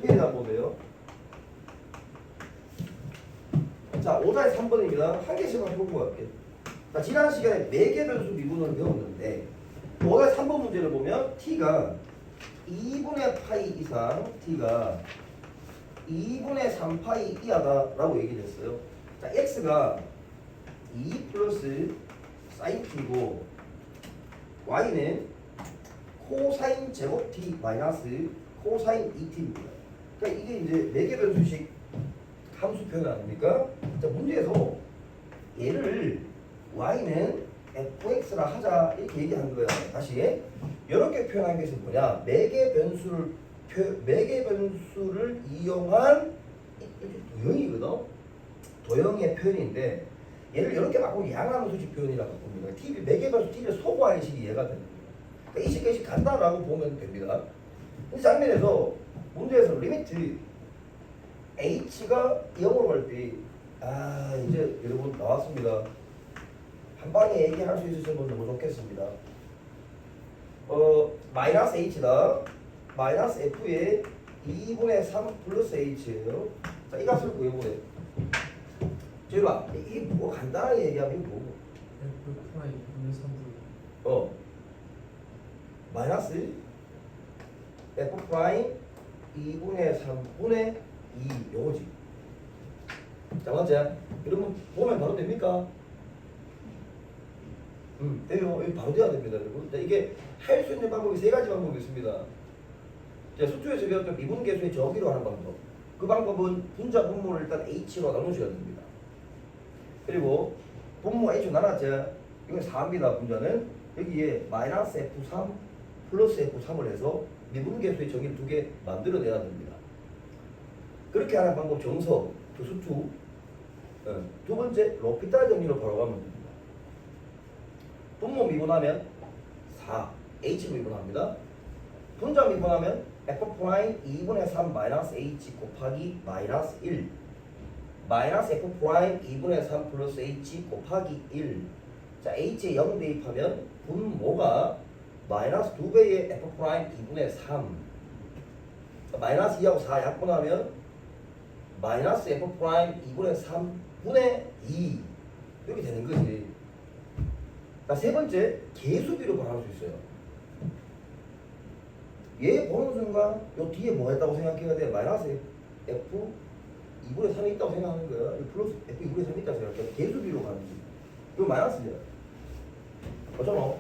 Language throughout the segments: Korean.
1번 보세요. 자, 5자의 3번입니다. 한 개씩만 해보고 갈게요. 자, 지난 시간에 4개 변수 미분을 배웠는데 5자의 3번 문제를 보면 t가 2분의 파이 이상 t가 2분의 3파이 이하다라고 얘기를 했어요. 자, x가 2 플러스 사인 t고 y는 코사인 제곱 t 마이너스 코사인 2t입니다. 그러니까 이게 이제 4개 변수식 함수 표현 아닙니까? 자, 문제에서 얘를 y는 fx라 하자 이렇게 얘기한 거예요. 다시 이렇게 표현한 것이 뭐냐? 4개 변수를 이용한 도형이거든. 도형의 표현인데 얘를 이렇게 바꾸면 양함수 수식 표현이라고 봅니다. t 4개 변수 t를 소거하는 식이 얘가 되는 거예요. 그러니까 이 식이 간다라고 보면 됩니다. 이 장면에서 문제에서 리미트 h가 0으로 갈 때 이제 여러분 나왔습니다. 한 방에 얘기할 수 있으시면 너무 좋겠습니다. 마이너스 h다. 마이너스 f의 2분의 3 플러스 h예요. 자, 이 값을 구해보래. 저희가 이게 뭐 간단하게 얘기하면 뭐고? f 프라임 2분의 3분의 마이너스 f 프라임 2분의 3분의 2 요거지. 자, 맞지? 여러분 보면 바로 됩니까? 돼요. 이거 바로 돼야 됩니다, 여러분. 자, 이게 할 수 있는 방법이 3가지 방법이 있습니다. 자, 수초에서 배웠던 미분계수의 정의로 하는 방법. 그 방법은 분자 분모를 일단 h로 나누셔야 됩니다. 그리고 분모 h로 나눴죠. 이건 4입니다. 분자는 여기에 마이너스 f3 플러스 f3을 해서 미분계수의 정의를 2개 만들어내야 됩니다. 그렇게 하는 방법 정석 수투. 두 번째 로피탈 정리로 바로 가면 됩니다. 분모 미분하면 4 h 미분합니다. 분자 미분하면 f 프라임 2분의 3 마이너스 h 곱하기 마이너스 1 마이너스 f 프라임 2분의 3 플러스 h 곱하기 1. 자, h에 0 대입하면 분모가 마이너스 2배의 f 프라임 2분의 3 마이너스 2하고 4 약분하면 마이너스 f 프라임 2분의 3분의 2 이렇게 되는 거지. 자, 세 번째 계수비로 바로 할 수 있어요. 얘 보는 순간 요 뒤에 뭐 했다고 생각해야 돼? 마이너스 f 2분의 3이 있다고 생각하는 거야. 이 플러스 f 2분의 3이 있다고 생각해. 계수비로 가는 거지. 이거 마이너스잖아. 어쩌나?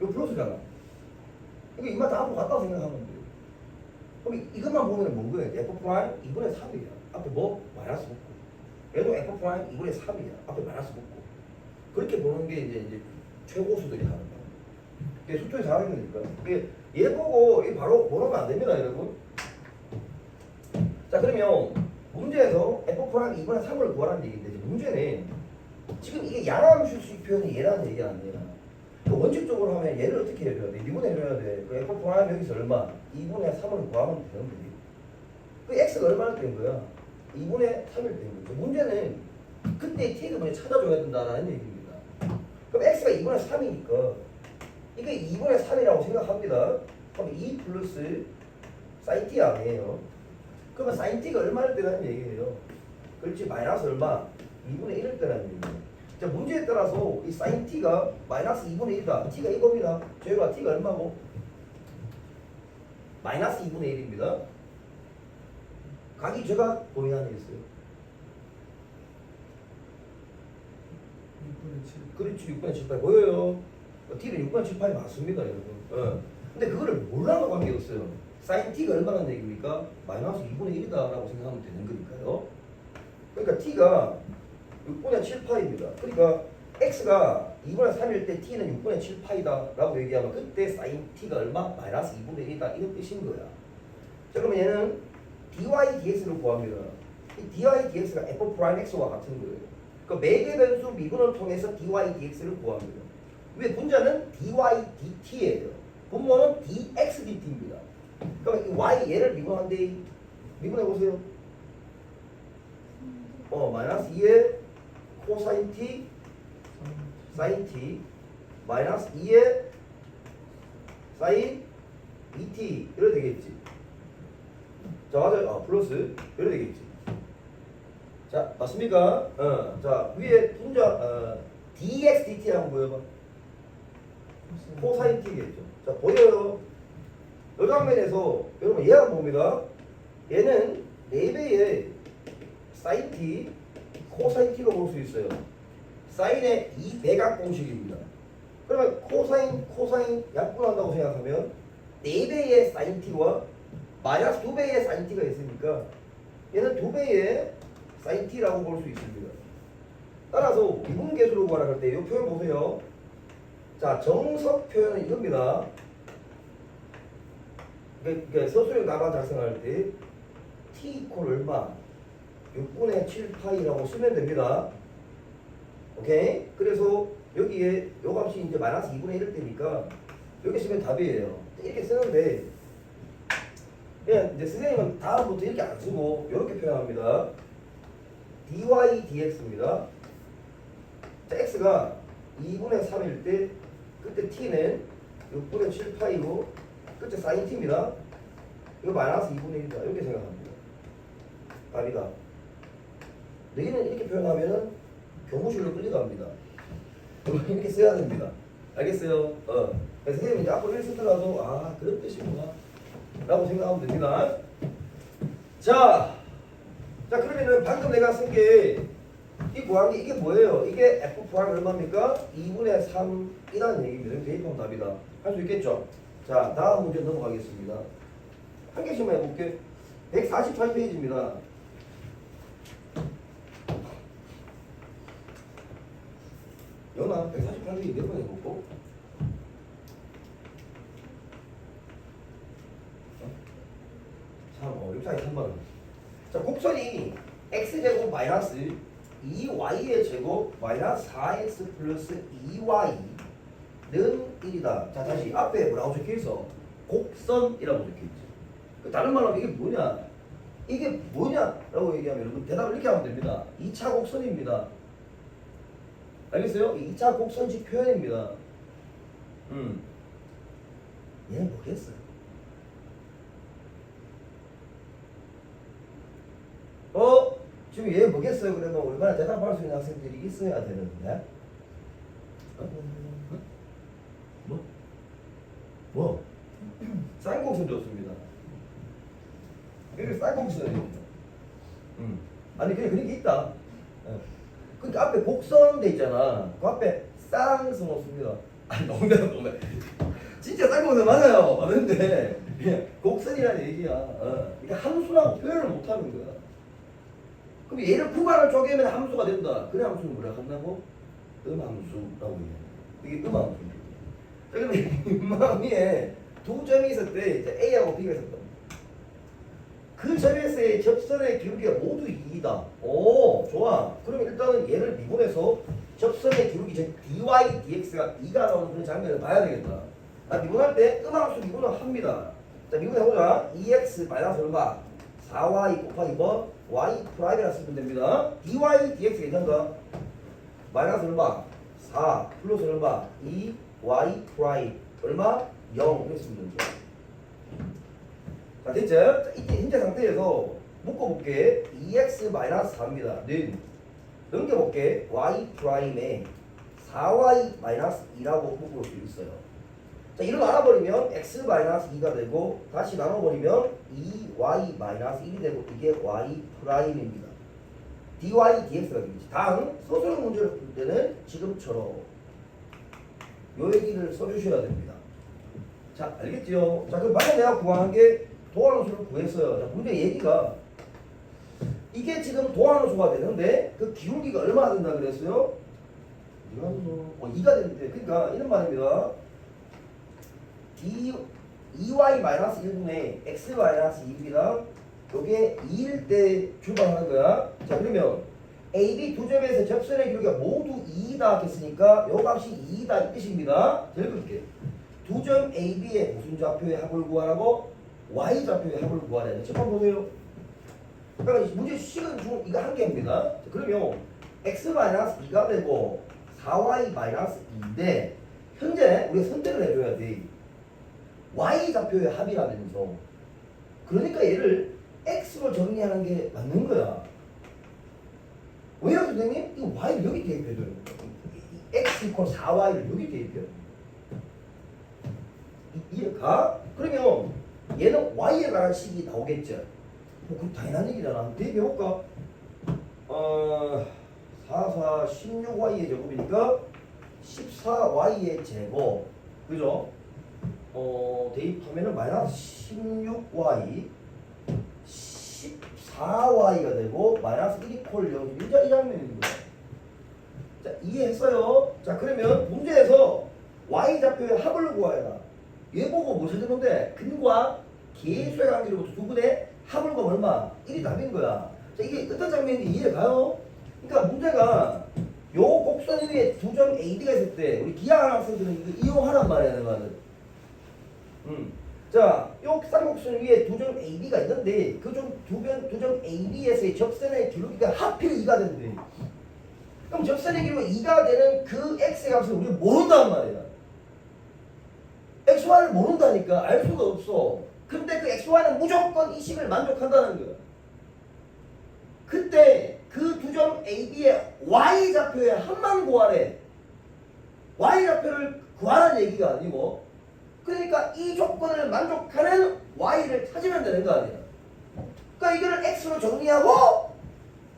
이거 플러스잖아. 이거 이마 다 앞으로 갔다고 생각하면 돼. 그럼 이것만 보면 뭔 거야? f 프라임 2분의 3이야. 앞에 뭐? 마이너스 붙고. 얘도 f 프라임 2분의 3이야. 앞에 마이너스 붙고. 그렇게 보는 게 이제 최고수들이 하는 거야. 이게 수초에 4학년이니까. 얘 보고 바로 보면 안 됩니다, 여러분. 자, 그러면 문제에서 f 프라임 2분의 3을 구하라는 얘기인데 문제는 지금 이게 양함수 수식 표현이 얘라는 얘기 아니야. 원칙적으로 하면 얘를 어떻게 해줘야 돼? 미분해줘야 돼. 그 f 프라임 여기서 얼마? 2분의 3을 구하면 되는 거지. 그 x가 얼마나 된 거야? 2분의 3일 된 거죠. 문제는 그때 t가 먼저 찾아줘야 된다는 얘기입니다. 그럼 x가 2분의 3이니까 이게 2분의 3이라고 생각합니다. 그럼 2 플러스 sin t 아니에요. 그러면 sin t가 얼마일 때라는 얘기예요. 그렇지, 마이너스 얼마? 2분의 1일 때라는 얘기예요. 자, 문제에 따라서 이 sin t가 마이너스 2분의 1이다. t가 이겁니다. 저희가 t가 얼마고? 마이너스 2분의 1입니다. 각이 제가 동의하겠어요. 6분의 7. 그렇지, 6분의 7, 8 보여요. t는 6분의 7, 8이 맞습니다, 여러분. 근데 그거를 몰라도 관계없어요. sin t가 얼마나 얘기입니까? 마이너스 2분의 1이다라고 생각하면 되는 거니까요. 그러니까 t가 6분의 7파입니다. 그러니까 x가 2분의 3일 때 t는 6분의 7파이다 라고 얘기하면 그때 sin t가 얼마? 마이너스 2분의 1이다 이런 뜻인 거야. 자, 그러면 얘는 dy dx를 구합니다. 이 dy dx가 f 프라임 x와 같은 거예요. 그 매개 변수 미분을 통해서 dy dx를 구합니다. 왜 분자는 dy dt예요. 분모는 dx dt입니다. 그러면 이 y 얘를 미분한데 미분해 보세요. 마이너스 2에 코사인 t 사인 t 마이너스 2에 사인 2t 이래 되겠지. 자, 맞아요. 플러스. 이래 되겠지. 자, 맞습니까? 자, 위에 분자, dx, dt 한번 보여봐. 코사인 t겠죠. 자, 보여요. 이 장면에서, 여러분, 얘가 뭡니다? 얘는 4배의 사인 t, 코사인 t로 볼 수 있어요. 사인의 2배각 공식입니다. 그러면 코사인 약분한다고 생각하면 4배의 사인 t와 마이너스 2배의 사인 t가 있으니까 얘는 2배의 사인 t라고 볼 수 있습니다. 따라서 미분계수로 구하라 할 때 이 표현 보세요. 자, 정석 표현은 이겁니다. 그러니까 서술형 답안 작성할 때 t 이퀄 얼마? 6분의 7파이라고 쓰면 됩니다. 오케이? 그래서 여기에 요 값이 이제 마이너스 2분의 1일 때니까 여기 쓰면 답이에요. 이렇게 쓰는데 그냥 이제 선생님은 다음부터 이렇게 안 쓰고 이렇게 표현합니다. dy dx입니다. 자, x가 2분의 3일 때 그때 t는 6분의 7파이로 끝에 사인 t입니다. 이거 마이너스 2분의 1이다. 이렇게 생각합니다. 답이다. 너희는 이렇게 표현하면은 교무실로 끌려갑니다. 이렇게 써야 됩니다. 알겠어요? 그래서 선생님이 이제 앞으로 이렇게 쓰더라도 그런 뜻이구나 라고 생각하면 됩니다. 자 그러면은 방금 내가 쓴 게 이 구한 게 이게 뭐예요? 이게 f 구한 얼마입니까? 2분의 3이라는 얘기입니다. 여기 대입하면 답이다. 할 수 있겠죠? 자, 다음 문제 넘어가겠습니다. 한 개씩만 해볼게. 148페이지입니다. 연아 148페이지 몇 번 해볼고? 육상이 3번. 자, 곡선이 x제곱 마이너스 2y의 제곱 마이너스 4x 플러스 2y는 1이다. 자, 다시 앞에 뭐라고 적혀있어? 곡선이라고 적혀있지. 다른 말로 하면 이게 뭐냐? 이게 뭐냐라고 얘기하면 여러분 대답을 이렇게 하면 됩니다. 2차 곡선입니다. 알겠어요? 2차 곡선식 표현입니다. 얘는 뭐겠어? 지금 얘 뭐겠어요? 그러면 얼마나 대답할 수 있는 학생들이 있어야 되는데? 뭐? 쌍곡선 좋습니다. 이게 쌍곡선입니다. 아니 그런 게 있다. 그러니까 앞에 곡선 돼 있잖아. 그 앞에 쌍선 없습니다. 농담. 진짜 쌍곡선 맞아요. 맞는데 곡선이라는 얘기야. 그러니까 함수라고 표현을 못하는 거야. 그럼 얘를 구간을 쪼개면 함수가 된다. 그래 함수는 뭐라 한다고? 음함수라고 얘기해. 이게 음함수입니다. 자, 그럼 음함 위에 두 점이 있을 때 이제 A하고 B가 있었다. 그 점에서의 접선의 기울기가 모두 2이다. 오, 좋아. 그러면 일단은 얘를 미분해서 접선의 기울기 즉 dy dx가 2가 나오는 그런 장면을 봐야 되겠다. 미분할 때 음함수 미분을 합니다. 자, 미분해보자. 2x 마이너스 얼마? 4y 곱하기 뭐? y 프라임이라 쓰면 됩니다. dy dx가 있는가? 마이너스 얼마? 4 플러스 얼마? 2y 프라임 얼마? 0 이렇게 쓰면 되죠. 자, 됐죠? 자, 이때 현재 상태에서 묶어볼게. 2x 마이너스 4입니다. 는 넘겨볼게. y 프라임에 4y 마이너스 2라고 묶을 수 있어요. 자, 이걸 나눠버리면 x 마이너스 2가 되고 다시 나눠버리면 2y 마이너스 1이 되고 이게 y 프라임입니다. dy dx가 되겠지. 다음 서술형 문제를 풀 때는 지금처럼 요 얘기를 써주셔야 됩니다. 자, 알겠죠? 자, 그럼 만약 내가 구한 게 도함수를 구했어요. 자, 문제 얘기가 이게 지금 도함수가 되는데 그 기울기가 얼마나 된다 그랬어요? 2가 되는데 그러니까 이런 말입니다. 2y 마이너스 1분의 x 마이너스 2입니다. 요게 2일 때 출발하는 거야. 자, 그러면 A, B 두 점에서 접선의 기울기가 모두 2다 했으니까 요 값이 2다 이 뜻입니다. 자, 읽어볼게. 두 점 A, B의 무슨 좌표의 합을 구하라고? Y 좌표의 합을 구하래. 첫번 보세요. 그러니까 문제 식은 중 이거 한 개입니다. 자, 그러면 x 마이너스 2가 되고 4y 마이너스 2인데 현재 우리가 선택을 해줘야 돼. y 좌표의 합이라면서. 그러니까 얘를 x로 정리하는 게 맞는 거야. 왜요, 선생님? 이 y를 여기 대입해줘요. x 이퀄 4y를 여기 대입해요. 이해가? 그러면 얘는 y에 관한 식이 나오겠죠. 뭐 그럼 당연한 얘기잖아. 대입해볼까? 4, 16y의 제곱이니까 14y의 제곱. 그죠? 대입하면은 마이너스 16y 14y가 되고 마이너스 1 이퀄 0. 이 장면입니다. 자, 이해했어요? 자, 그러면 문제에서 y좌표의 합을 구하여라. 얘 보고 뭐 찾았는데 근과 계수의 관계로부터 두 분의 합을 구하면 얼마? 1이 답인 거야. 자, 이게 어떤 장면인지 이해가요? 그러니까 문제가 요 곡선 위에 두 점 AD가 있을 때 우리 기하 학생들은 이거 이용하란 말이야, 너는. 자, 요 쌍곡선 위에 두 점 AB가 있는데 그 두 점 AB에서의 접선의 기울기가 하필 2가 된대. 그럼 접선의 기울기가 2가 되는 그 x의 값을 우리가 모른단 말이야. xy를 모른다니까 알 수가 없어. 근데 그 xy는 무조건 이 식을 만족한다는 거야. 그때 그 두 점 AB의 y좌표의 합만 구하래. y좌표를 구하라는 얘기가 아니고, 그러니까 이 조건을 만족하는 y를 찾으면 되는 거 아니야. 그러니까 이거를 x로 정리하고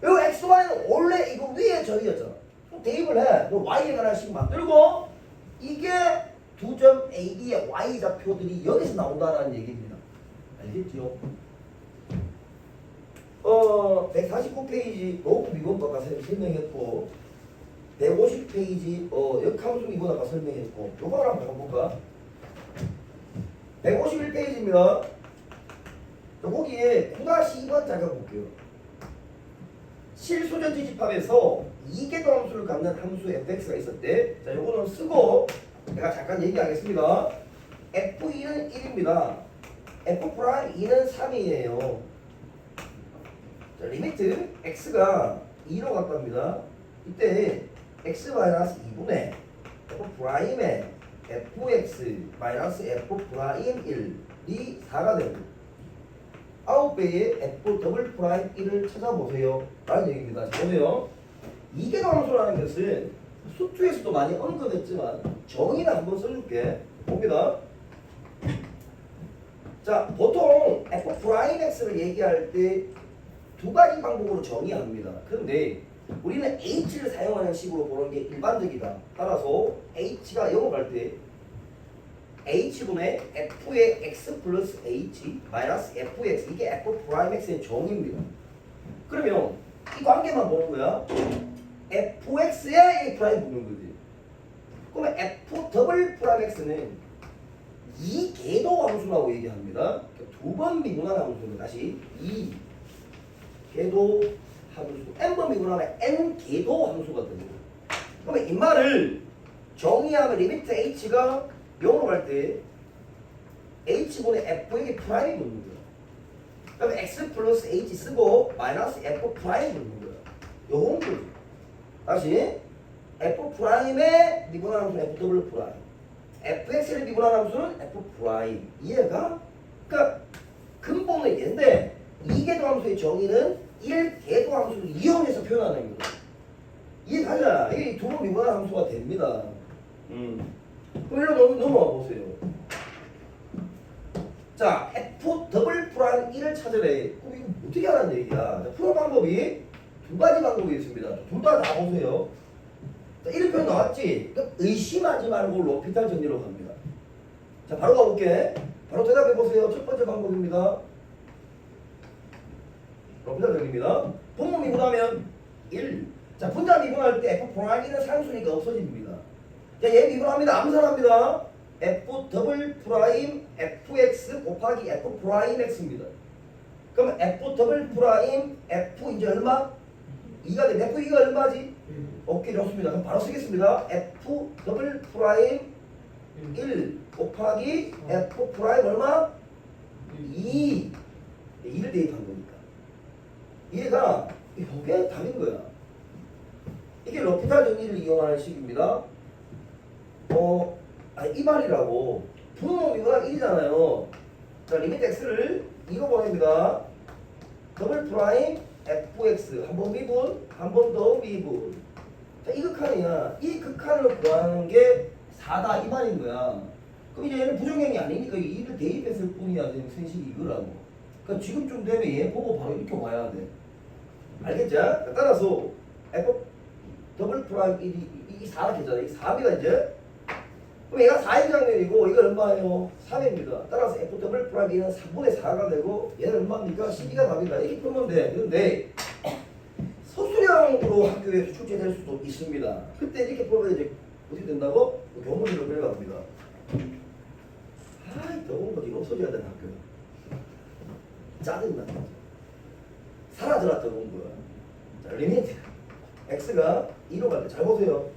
요 xy는 원래 이거 위에 저기였잖아. 그럼 대입을 해. 뭐 y에 관한 식 만들고 이게 두 점 AB의 y좌표들이 여기서 나온다는 얘기입니다. 알겠지요? 149페이지 로프 미분 아까 설명했고 150페이지 역함수 미분 아까 설명했고 요거 하나 한번 볼까? 151페이지입니다. 거기에 9-2번 잠깐 볼게요. 실수전지 집합에서 이계도 함수를 갖는 함수 fx가 있었대. 자, 요거는 쓰고 내가 잠깐 얘기하겠습니다. f2는 1입니다. f'2는 3이에요. 자, 리미트 x가 2로 갔답니다. 이때 x-2분의 f'의 fx 마이너스 f'1이 4가 되고 9배의 f 더블 프라임 1을 찾아보세요 라는 얘기입니다. 자, 보세요. 이계도 함수라는 것은 수투에서도 많이 언급했지만 정의를 한번 써줄게. 봅니다. 자, 보통 f'x를 얘기할 때 두 가지 방법으로 정의합니다. 그런데 우리는 h를 사용하는 식으로 보는 게 일반적이다. 따라서 h가 0으로 갈 때 h분의 f의 x 플러스 h 마이너스 fx 이게 f'x의 정의입니다. 그러면 이 관계만 보는 거야. fx에 a 프라임 붙는 거지. 그러면 f 더블 프라임 x는 이 궤도 함수라고 얘기합니다. 두 번 미분한 함수는 다시 이 궤도 함수 n번 미분하면 n 궤도 함수가 되고, 그러면 이 말을 정의하면 리미트 h가 0으로 갈 때 h분의 f에게 프라임이 붙는 거야. 그러면 x 플러스 h 쓰고 마이너스 f 프라임 붙는 거야. 요건 거지. 다시 f 프라임의 미분한 함수는 f 더블 프라임, fx를 미분한 함수는 f 프라임. 이해가? 그러니까 근본은 얘인데 이계도 함수의 정의는 1계도 함수를 이용해서 표현하는 거예요. 이해가잖아. 이게 두 번 미분한 함수가 됩니다. 그럼 일로 넘어와 보세요. 자, f 더블 프라임 1을 찾으래. 그럼 이거 어떻게 하라는 얘기야? 자, 푸는 방법이 두 가지 방법이 있습니다. 둘 다 보세요. 자, 1편 나왔지? 그럼 의심하지 말고 로피탈 정리로 갑니다. 자, 바로 가볼게. 바로 대답해 보세요. 첫 번째 방법입니다. 로피탈 정리입니다. 분모 미분하면 1. 자, 분자 미분할 때 f 프라임 1은 상수니까 없어집니다. 자, 얘 미분합니다. 암산합니다. f 더블 프라임 fx 곱하기 f 프라임 x입니다. 그럼 f 더블 프라임 f 이제 얼마? 2가 되면 f 2가 얼마지? 오케이, 좋습니다. 그럼 바로 쓰겠습니다. f 더블 프라임 1 곱하기 f 프라임 얼마? 2. 2를 대입한 거니까. 얘가 이게 답인 거야. 이게 로피탈 정리를 이용하는 식입니다. 이 말이라고 분모 미분하기 1이잖아요. 자, 리미트 x를 2로 보냅니다. 더블 프라임 fx 한 번 미분 한 번 더 미분. 자, 이 극한이야. 이 극한을 구하는 게 4다 이 말인 거야. 그럼 이제 얘는 부정형이 아니니까 2를 대입했을 뿐이야. 지금 생식이 이거라고. 그러니까 지금쯤 되면 얘 보고 바로 이렇게 와야 돼. 알겠죠? 따라서 f 더블 프라임 1이 이 4가 되잖아. 이 4비가 이제 그럼 얘가 4의 장면이고 이건 얼마예요? 3입니다. 따라서 f 더블 프라임 1은 3분의 4가 되고 얘는 얼마입니까? 12가 답이다. 이렇게 풀면 돼. 그런데 서술형으로 학교에서 출제될 수도 있습니다. 그때 이렇게 풀면 이제 어떻게 된다고? 교문으로 내려갑니다. 아이 더운 거 이거 없어져야 되는 학교. 짜증나. 사라져라 더운 거야. 자, 리미트 x가 2로 갈 때 잘 보세요.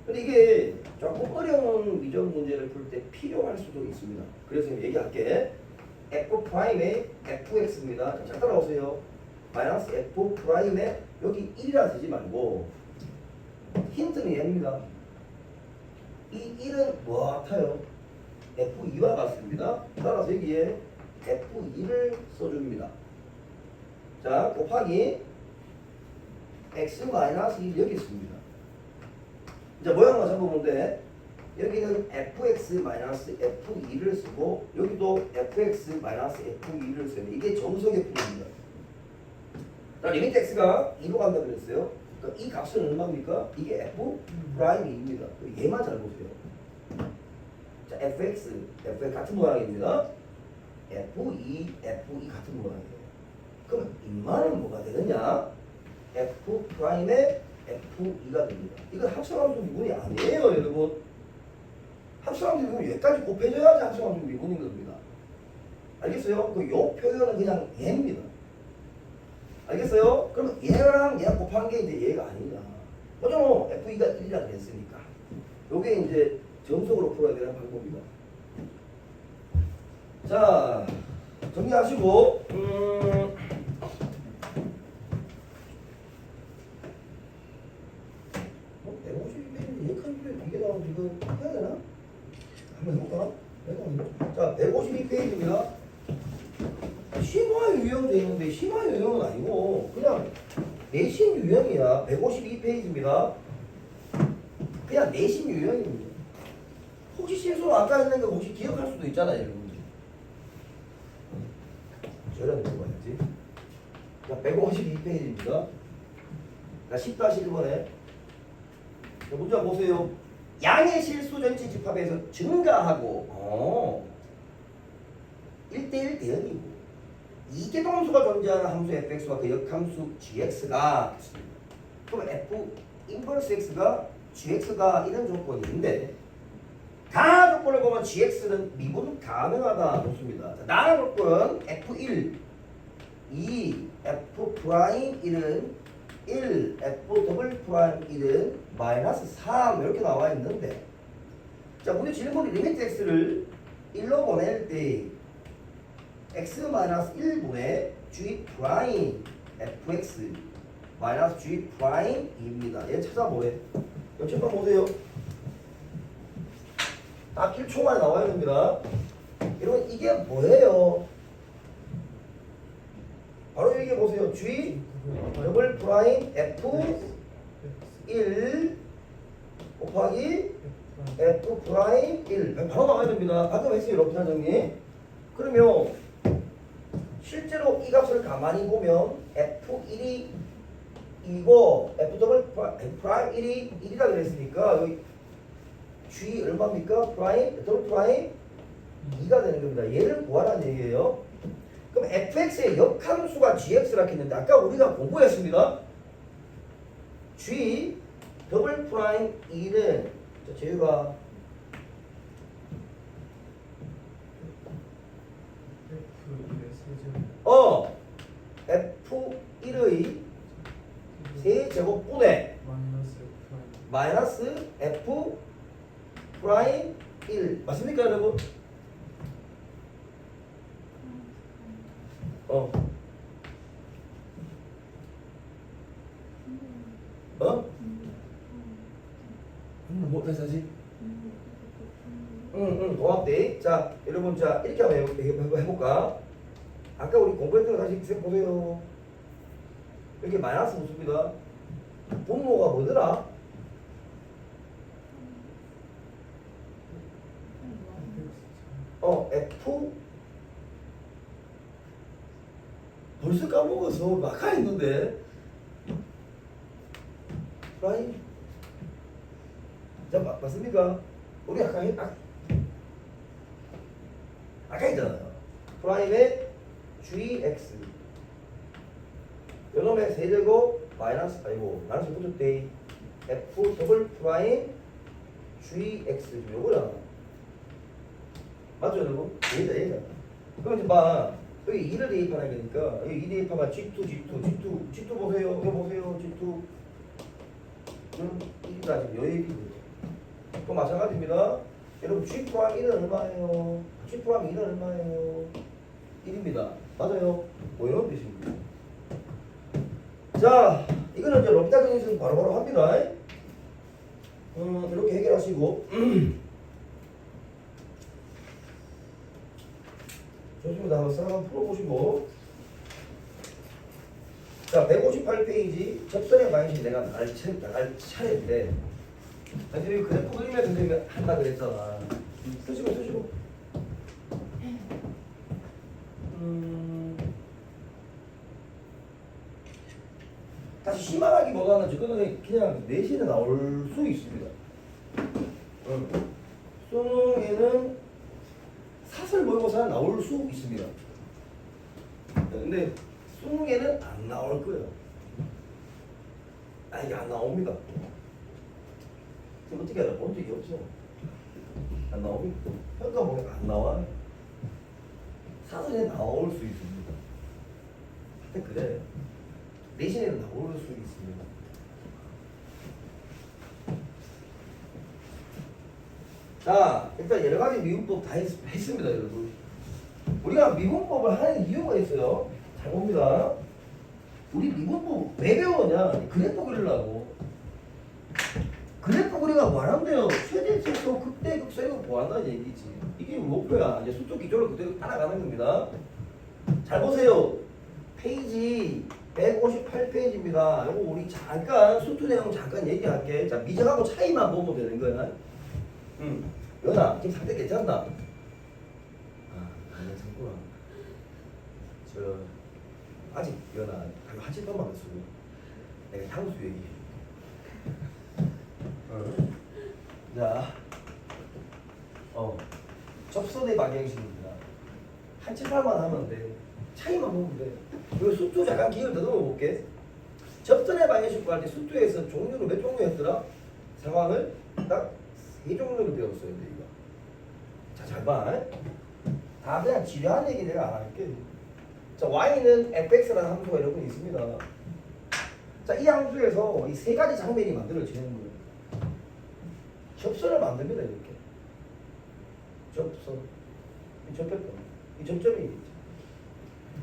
근데 이게 조금 어려운 미적 문제를 풀 때 필요할 수도 있습니다. 그래서 얘기할게. f 프라임의 fx입니다. 자, 따라오세요. 마이너스 f 프라임에 여기 1이라 쓰지 말고 힌트는 얘입니다. 이 1은 뭐 같아요? f2와 같습니다. 따라서 여기에 f2를 써줍니다. 자, 곱하기 x 마이너스 1 여기 있습니다. 이제 모양만 잡아보면 돼. 여기는 fx 마이너스 f2를 쓰고 여기도 fx 마이너스 f2를 쓰면 이게 정석의 풀입니다. 자, 리미트 x가 2로 간다 그랬어요. 그러니까 이 값은 얼마입니까? 이게 f 프라임입니다. 얘만 잘 보세요. 자, fx 같은 모양입니다. f2 같은 모양이에요. 그럼 인마는 뭐가 되느냐? f 프라임의 f2가 됩니다. 이건 합성함수 미분이 아니에요, 여러분. 합성함수 미분은 여기까지 곱해줘야지 합성함수 미분인 겁니다. 알겠어요? 요 표현은 그냥 얘입니다. 알겠어요? 그럼 얘랑 얘랑 곱한 게 이제 얘가 아니냐. 어쩌면 f2가 1이라 그랬으니까. 요게 이제 정석으로 풀어야 되는 방법이다. 자, 정리하시고, 152페이지 예컨대 이게 나오면 지금 해야 되나? 한번 해볼까? 자, 152페이지입니다. 심화 유형도 있는데 심화 유형은 아니고 그냥 내신 유형이야. 152페이지입니다. 그냥 내신 유형입니다. 혹시 실수 아까 했는 거 혹시 기억할 수도 있잖아요, 여러분. 저런 거 봐야지. 자, 152페이지입니다. 자, 10-1번에 문제 보세요. 양의 실수 전체 집합에서 증가하고 1대1 대응이고 이계동수가 존재하는 함수 fx와 그 역함수 gx가 그럼 f 인버스 x가 gx가 이런 조건이 있는데 다 조건을 보면 gx는 미분 가능하다 좋습니다. 자, 나의 조건 f1 2 f 프라임 1은 1 f 더블 프라임 1은 마이너스 3 이렇게 나와 있는데 자 문제 질문이 리미트 x를 1로 보낼 때 x 마이너스 1분의 g 프라임 fx 마이너스 g 프라임입니다. 얘 찾아보래. 연습만 보세요. 딱 1초 만에 나와야 됩니다. 여러분 이게 뭐예요? 바로 얘기해 보세요. g 더블 프라임 f1 곱하기 f 프라임 1 바로 나와야 됩니다. 방금 했어요, 여러분 사장님. 그러면 실제로 이 값을 가만히 보면 f1이 2고 f 더블 프라임 1이 1이라 그랬으니까 여기 g 얼마입니까? 프라임 더블 프라임 2가 되는 겁니다. 얘를 구하라는 얘기예요. 그럼 fx의 역함수가 gx라 했는데 아까 우리가 공부했습니다. g 더블 프라임 2는 제유가 f1의 세제곱분의 마이너스 f 프라임 1 맞습니까 여러분? 뭐 다시 하지? 고맙대. 자 여러분 자 이렇게 한번 해볼까? 아까 우리 공부했던 거 다시 보세요. 이렇게 마이너스 모습이다. 분모가 뭐더라? F 벌써 까먹어서 막가 있는데 프라임 자 맞습니까? 우리 아까 했잖아요. 프라임의 gx 요놈의 세제곱 마이너스 붙였대 f 더블 프라임 gx 요거잖아. 맞죠 여러분? 얘다. 그럼 이제 봐 여기 2를 대입하는 거니까 여기 2 대입하면 G2 보세요. 여기 보세요. G2 는 1이다 지금 요 얘기죠. 또 마찬가지입니다. 여러분 G 프라임 1은 얼마예요? G 프라임 1은 얼마예요? 1입니다. 맞아요? 뭐 이런 뜻입니다. 자, 이거는 이제 럽다 정리해서 바로바로 합니다. 이렇게 해결하시고 좋습니다. 한번 싹 한번 풀어보시고 자, 158페이지 접선의 방식 내가 나갈 차례인데 선생님이 그래프 그리면 선생님이 한다 그랬잖아. 쓰시고 다시 심하기보다는 저거는 그냥 내신에 나올 수 있습니다. 수능에는 사설 모의고사는 나올 수 있습니다. 근데 수능에는 안 나올 거예요. 이게 안 나옵니다. 그럼 어떻게 알아? 본 적이 없어. 안 나옵니다. 평가 보니까 안 나와요. 사설에 나올 수 있습니다. 하여튼 그래. 내신에는 나올 수 있습니다. 자, 일단 여러 가지 미분법 다 했습니다, 여러분. 우리가 미분법을 하는 이유가 있어요. 잘 봅니다. 우리 미분법 왜 배우냐? 그래프 그리려고. 그래프 그리가 뭐하는데요? 최대치수 극대극소를 구한다는 얘기지. 이게 목표야. 이제 수도 기조를 그대로 따라가는 겁니다. 잘 보세요. 페이지 158페이지입니다. 이거 우리 잠깐 수투 내용 잠깐 얘기할게. 자, 미적하고 차이만 보면 되는 거야. 연아, 지금 상태 괜찮나? 안 괜찮구나. 아직 연아, 한 7번만 더 쓰고. 내가 향수 얘기해. 자, 접선의 방향식입니다. 한 7, 8만 하면 돼. 차이만 보면 돼. 그리고 수투 잠깐 기회를 더듬어 볼게. 접선의 방향식 구할 때 수투에서 종류를 몇 종류였더라? 상황을 딱 3종류를 배웠어요, 우리가. 자, 잘 봐. 다 그냥 지려한 얘기 내가 안 할게. 자, y는 fx라는 함수가 여러분 있습니다. 자, 이 함수에서 이 세 가지 장면이 만들어지는 거예요. 접선을 만듭니다, 이렇게. 접선. 이 접했다. 이 접점이 있지.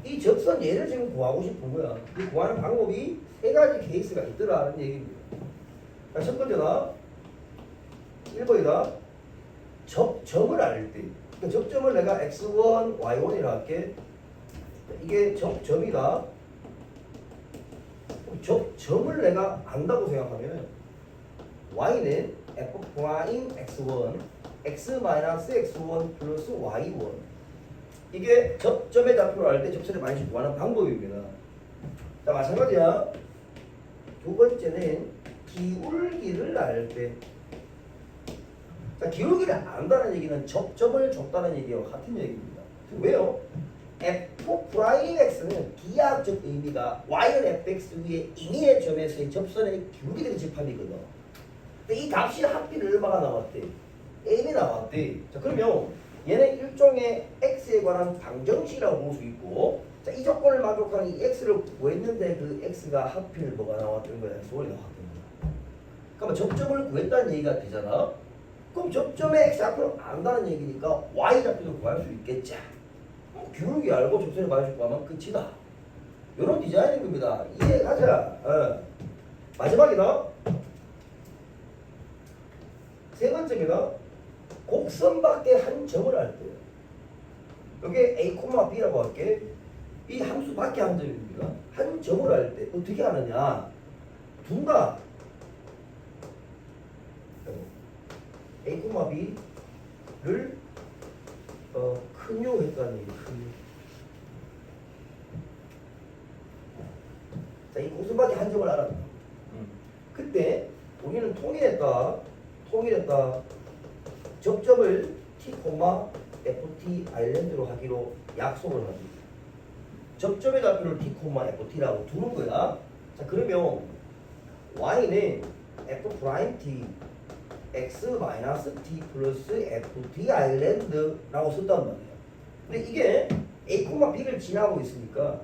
이 접선 얘를 지금 구하고 싶은 거야. 이 구하는 방법이 세 가지 케이스가 있더라는 얘기입니다. 자, 첫 번째다. 1번이다. 접점을 알 때. 그러니까 접점을 내가 x1, y1이라 할게. 이게 접점이다. 접점을 내가 안다고 생각하면 y는 f 프라임 x1, x-x1 플러스 y1. 이게 접점의 좌표를 알 때 접선의 방식을 구하는 방법입니다. 자, 마찬가지야. 두 번째는 기울기를 알 때. 자, 기울기를 안다는 얘기는 접점을 줬다는 얘기와 같은 얘기입니다. 왜요? f 프라임 x는 기하학적 의미가 y는 fx 위에 임의의 점에서의 접선의 기울기를 집합이거든. 근데 이 값이 합비를 얼마가 나왔대? m이 나왔대. 자, 그러면 얘는 일종의 x에 관한 방정식이라고 볼 수 있고, 자, 이 조건을 만족하는 이 x를 구했는데 그 x가 하필 뭐가 나왔던 거야? 소리 나왔던 거야. 그러면 접점을 구했다는 얘기가 되잖아. 그럼 접점의 x 좌표를 안다는 얘기니까 y 좌표도 구할 수 있겠지. 기울기 알고 접선의 방식 구하면 끝이다. 이런 디자인인 겁니다. 이해하자. 마지막이다. 세 번째입니다. 곡선 밖에 한 점을 할 때. 여기 A, B라고 할게. 이 함수밖에 한 점입니다. 한 점을 할 때 어떻게 하느냐? 둔가 A, B를 큰요했다는 얘기. 큰요. 자, 이 공수밖에 한 점을 알았다. 그때 우리는 통일했다. 접점을 T, FT 아일랜드로 하기로 약속을 하지. 접점의 좌표를 T, FT라고 두는 거야. 자, 그러면 Y는 F'T X-T 플러스 FT 아일랜드라고 썼단 말이야. 근데 이게 A, B를 지나고 있으니까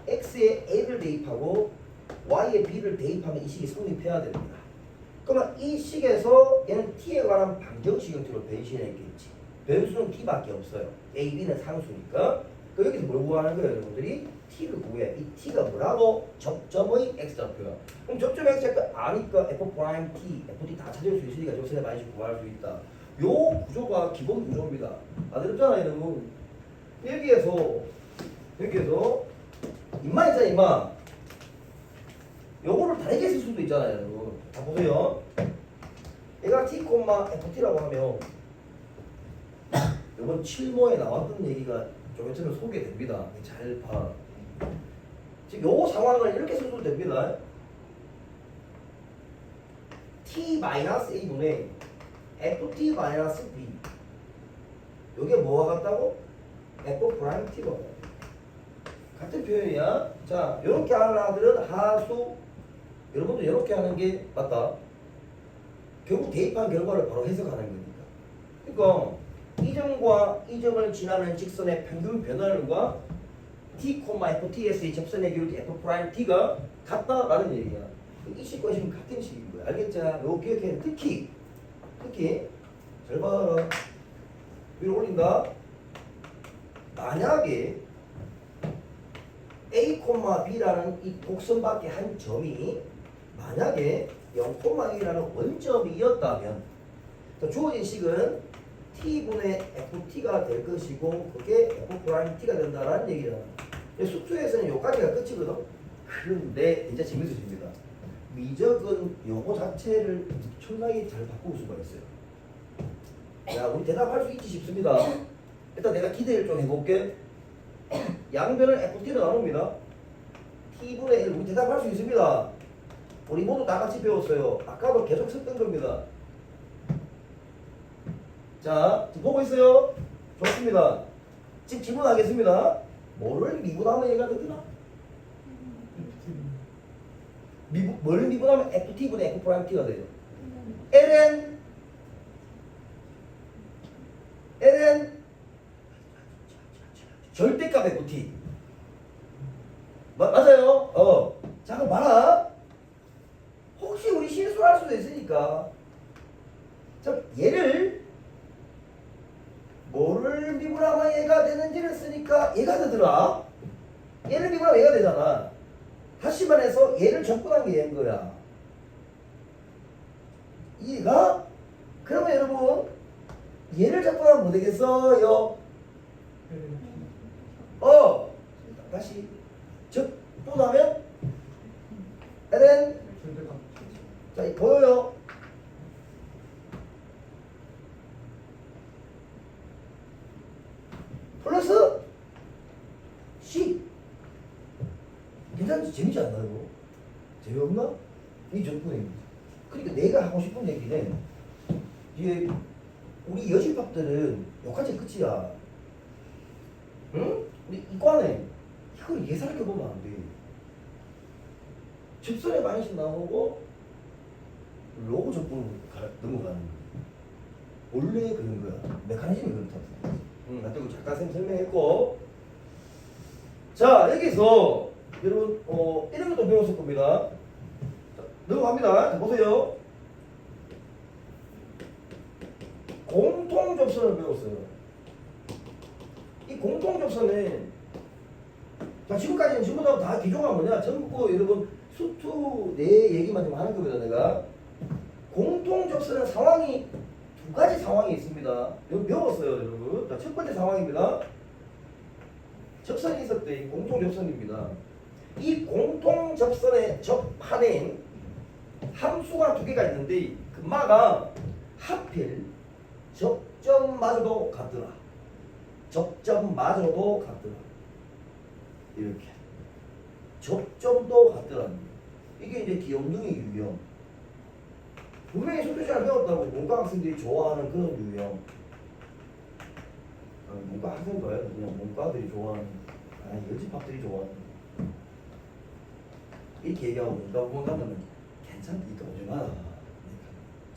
X에 A를 대입하고 Y에 B를 대입하면 이 식이 성립해야 됩니다. 그러면 이 식에서 얘는 T에 관한 방정식 형태로 변신했겠지. 변수는 T밖에 없어요. A, B는 상수니까. 그 여기서 뭘 구하는 거예요, 여러분들이? T를 구해. 이 T가 뭐라고? 접점의 X좌표야. 그럼 접점의 X좌표 아니까 F'T, FT 다 찾을 수 있으니까 조선에 많이 구할 수 있다. 요 구조가 기본 구조입니다. 알았잖아요, 여러분. 여기에서 임마 있잖아, 임마. 요거를 다르게 쓸 수도 있잖아요, 여러분. 자, 보세요. 얘가 T, FT라고 하면 이번 7모에 나왔던 얘기가 좀 있으면 소개됩니다. 잘 봐. 지금 요 상황을 이렇게 써도 됩니다. T-A분의 FT-B. 요게 뭐와 같다고? F'T가 같은 표현이야. 자, 요렇게 하는 아들은 하수. 여러분도 이렇게 하는 게 맞다. 결국 대입한 결과를 바로 해석하는 거니까. 그러니까 이 점과 이 점을 지나는 직선의 평균 변화율과 T, FTS의 접선의 기울기 F'T가 같다라는 얘기야. 이 식과 이 식은 같은 식인 거야. 알겠죠? 요거 기억해. 특히 잘 봐라. 위로 올린다. 만약에 A, B라는 이 곡선밖에 한 점이 만약에 0,2라는 원점이었다면 주어진 식은 T분의 FT가 될 것이고 그게 F'T가 된다라는 얘기잖아. 숙소에서는 여기까지가 끝이거든. 그런데 이제 재밌어집니다. 미적은 요거 자체를 엄청나게 잘 바꿀 수가 있어요. 야, 우리 대답할 수 있지 싶습니다. 일단 내가 기대를 좀 해볼게. 양변을 FT로 나눕니다. T분의 1, 우리 대답할 수 있습니다. 우리 모두 다 같이 배웠어요. 아까도 계속 썼던 겁니다. 자, 지금 보고 있어요? 좋습니다. 지금 질문하겠습니다. 뭐를 미분하면 얘가 되더라? 뭐를 미분하면 FT분의 F'T가 돼요? ln 절대값 FT. 맞아요? 자, 그럼 봐라. 혹시 우리 실수할 수도 있으니까. 자, 얘를 뭐를 미분하면 얘가 되는지를 쓰니까 얘가 되더라. 얘를 미분하면 얘가 되잖아. 다시 말해서 얘를 접근한 게 얘인 거야. 이해가? 그러면 여러분 얘를 접근하면 뭐 되겠어요? 다시 접근하면 ln 자, 보여요? 플러스 C. 괜찮지? 재밌지 않나 이거? 재미없나? 이 접근입니다. 그러니까 내가 하고 싶은 얘기는 이제 우리 여실밥들은 여기까지 끝이야. 응? 우리 이과는 이걸 예사롭게 보면 안 돼. 접선의 방식 나오고 로고 접근 넘어가는 거야. 원래 그런 거야. 메커니즘이 그렇다고. 나도 잠깐 설명했고. 자, 여기서 여러분 이런 것도 배웠을 겁니다. 자, 넘어갑니다. 자, 보세요. 공통 접선을 배웠어요. 이 공통 접선은 자, 지금까지는 전부 다 기조가 뭐냐? 전부 여러분 수투 내 얘기만 좀 하는 겁니다. 내가 공통 접선은 상황이 두 가지 상황이 있습니다. 여기 배웠어요, 여러분. 자, 첫 번째 상황입니다. 접선이 있었대. 공통 접선입니다. 이 공통 접선에 접하는 함수가 두 개가 있는데 그 마가 하필 접점마저도 같더라. 접점마저도 같더라. 이렇게 접점도 같더라. 이게 이제 귀염둥이 유형. 분명히 속도 잘 배웠다고 문과 학생들이 좋아하는 그런 유형. 문과 학생도요. 그냥 문과들이 좋아하는, 여집학들이 좋아하는. 이렇게 얘기하고 문과 보면 가면은 괜찮으니까 오지 마라.